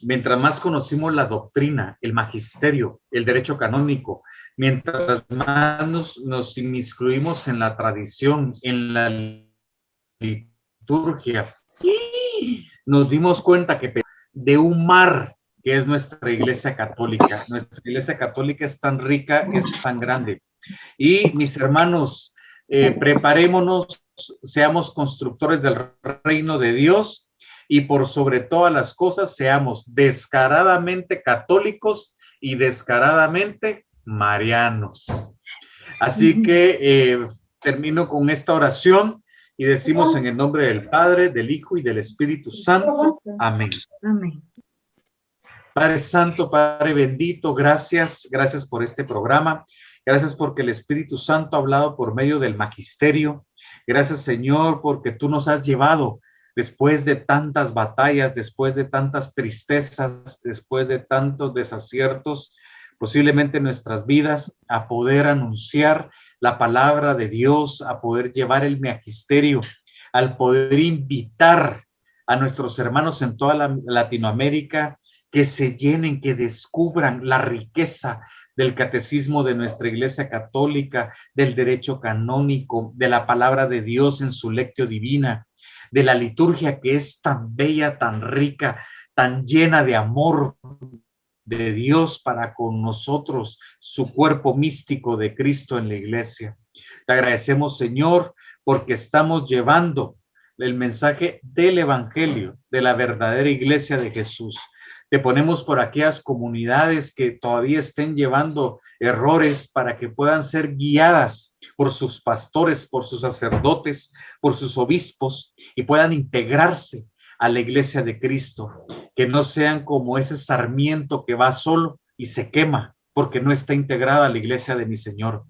mientras más conocimos la doctrina, el magisterio, el derecho canónico, mientras más nos inmiscuimos en la tradición, en la liturgia, nos dimos cuenta que de un mar que es nuestra Iglesia Católica. Nuestra Iglesia Católica es tan rica, es tan grande. Y mis hermanos, preparémonos, seamos constructores del reino de Dios y por sobre todas las cosas seamos descaradamente católicos y descaradamente marianos. Así que termino con esta oración y decimos en el nombre del Padre, del Hijo y del Espíritu Santo. Amén. Amén. Padre Santo, Padre bendito, gracias por este programa. Gracias porque el Espíritu Santo ha hablado por medio del magisterio. Gracias, Señor, porque tú nos has llevado después de tantas batallas, después de tantas tristezas, después de tantos desaciertos, posiblemente en nuestras vidas, a poder anunciar la palabra de Dios, a poder llevar el magisterio, al poder invitar a nuestros hermanos en toda Latinoamérica que se llenen, que descubran la riqueza del catecismo de nuestra Iglesia Católica, del derecho canónico, de la palabra de Dios en su lectio divina, de la liturgia que es tan bella, tan rica, tan llena de amor de Dios para con nosotros, su cuerpo místico de Cristo en la Iglesia. Te agradecemos, Señor, porque estamos llevando el mensaje del Evangelio, de la verdadera Iglesia de Jesús. Te ponemos por aquellas comunidades que todavía estén llevando errores para que puedan ser guiadas por sus pastores, por sus sacerdotes, por sus obispos y puedan integrarse a la Iglesia de Cristo, que no sean como ese sarmiento que va solo y se quema porque no está integrada a la Iglesia de mi Señor.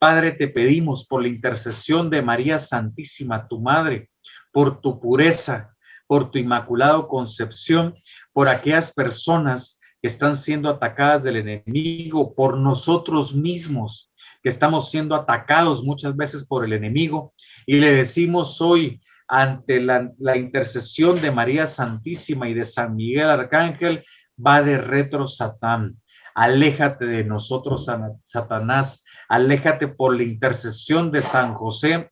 Padre, te pedimos por la intercesión de María Santísima, tu Madre, por tu pureza, por tu inmaculada concepción, por aquellas personas que están siendo atacadas del enemigo, por nosotros mismos, que estamos siendo atacados muchas veces por el enemigo, y le decimos hoy, ante la intercesión de María Santísima y de San Miguel Arcángel, va de retro Satán. Aléjate de nosotros, Satanás, aléjate por la intercesión de San José,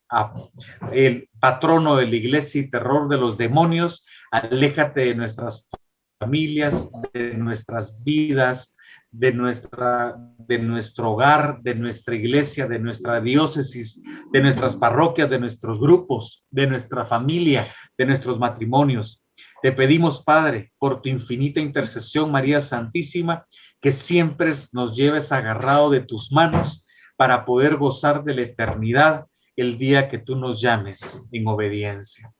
el patrono de la iglesia y terror de los demonios, aléjate de nuestras familias, de nuestras vidas, de nuestro hogar, de nuestra iglesia, de nuestra diócesis, de nuestras parroquias, de nuestros grupos, de nuestra familia, de nuestros matrimonios. Te pedimos, Padre, por tu infinita intercesión, María Santísima, que siempre nos lleves agarrado de tus manos para poder gozar de la eternidad el día que tú nos llames en obediencia.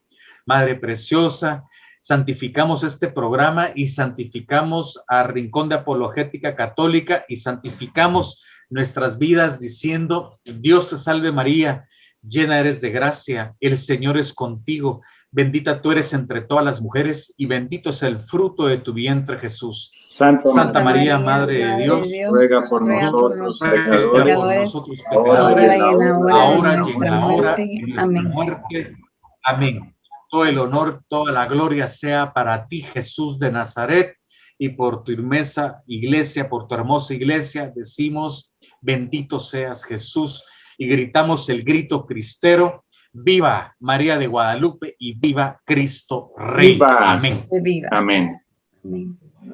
Madre preciosa, santificamos este programa y santificamos a Rincón de Apologética Católica y santificamos nuestras vidas diciendo: Dios te salve María, llena eres de gracia, el Señor es contigo, bendita tú eres entre todas las mujeres y bendito es el fruto de tu vientre Jesús. Santa María, Madre de Dios, ruega por nosotros pecadores, ahora y en la hora de nuestra muerte. Amén. Todo el honor, toda la gloria sea para ti, Jesús de Nazaret, y por tu inmensa iglesia, por tu hermosa iglesia, decimos: bendito seas Jesús, y gritamos el grito cristero: viva María de Guadalupe y viva Cristo Rey. Viva. Amén. Viva. Amén.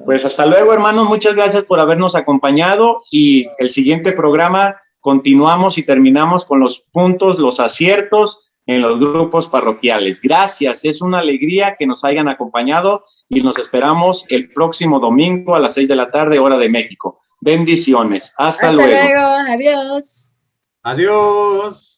Pues hasta luego, hermanos, muchas gracias por habernos acompañado, y el siguiente programa continuamos y terminamos con los puntos, los aciertos en los grupos parroquiales. Gracias, es una alegría que nos hayan acompañado y nos esperamos el próximo domingo a las 6 de la tarde, hora de México. Bendiciones. Hasta luego. Adiós. Adiós.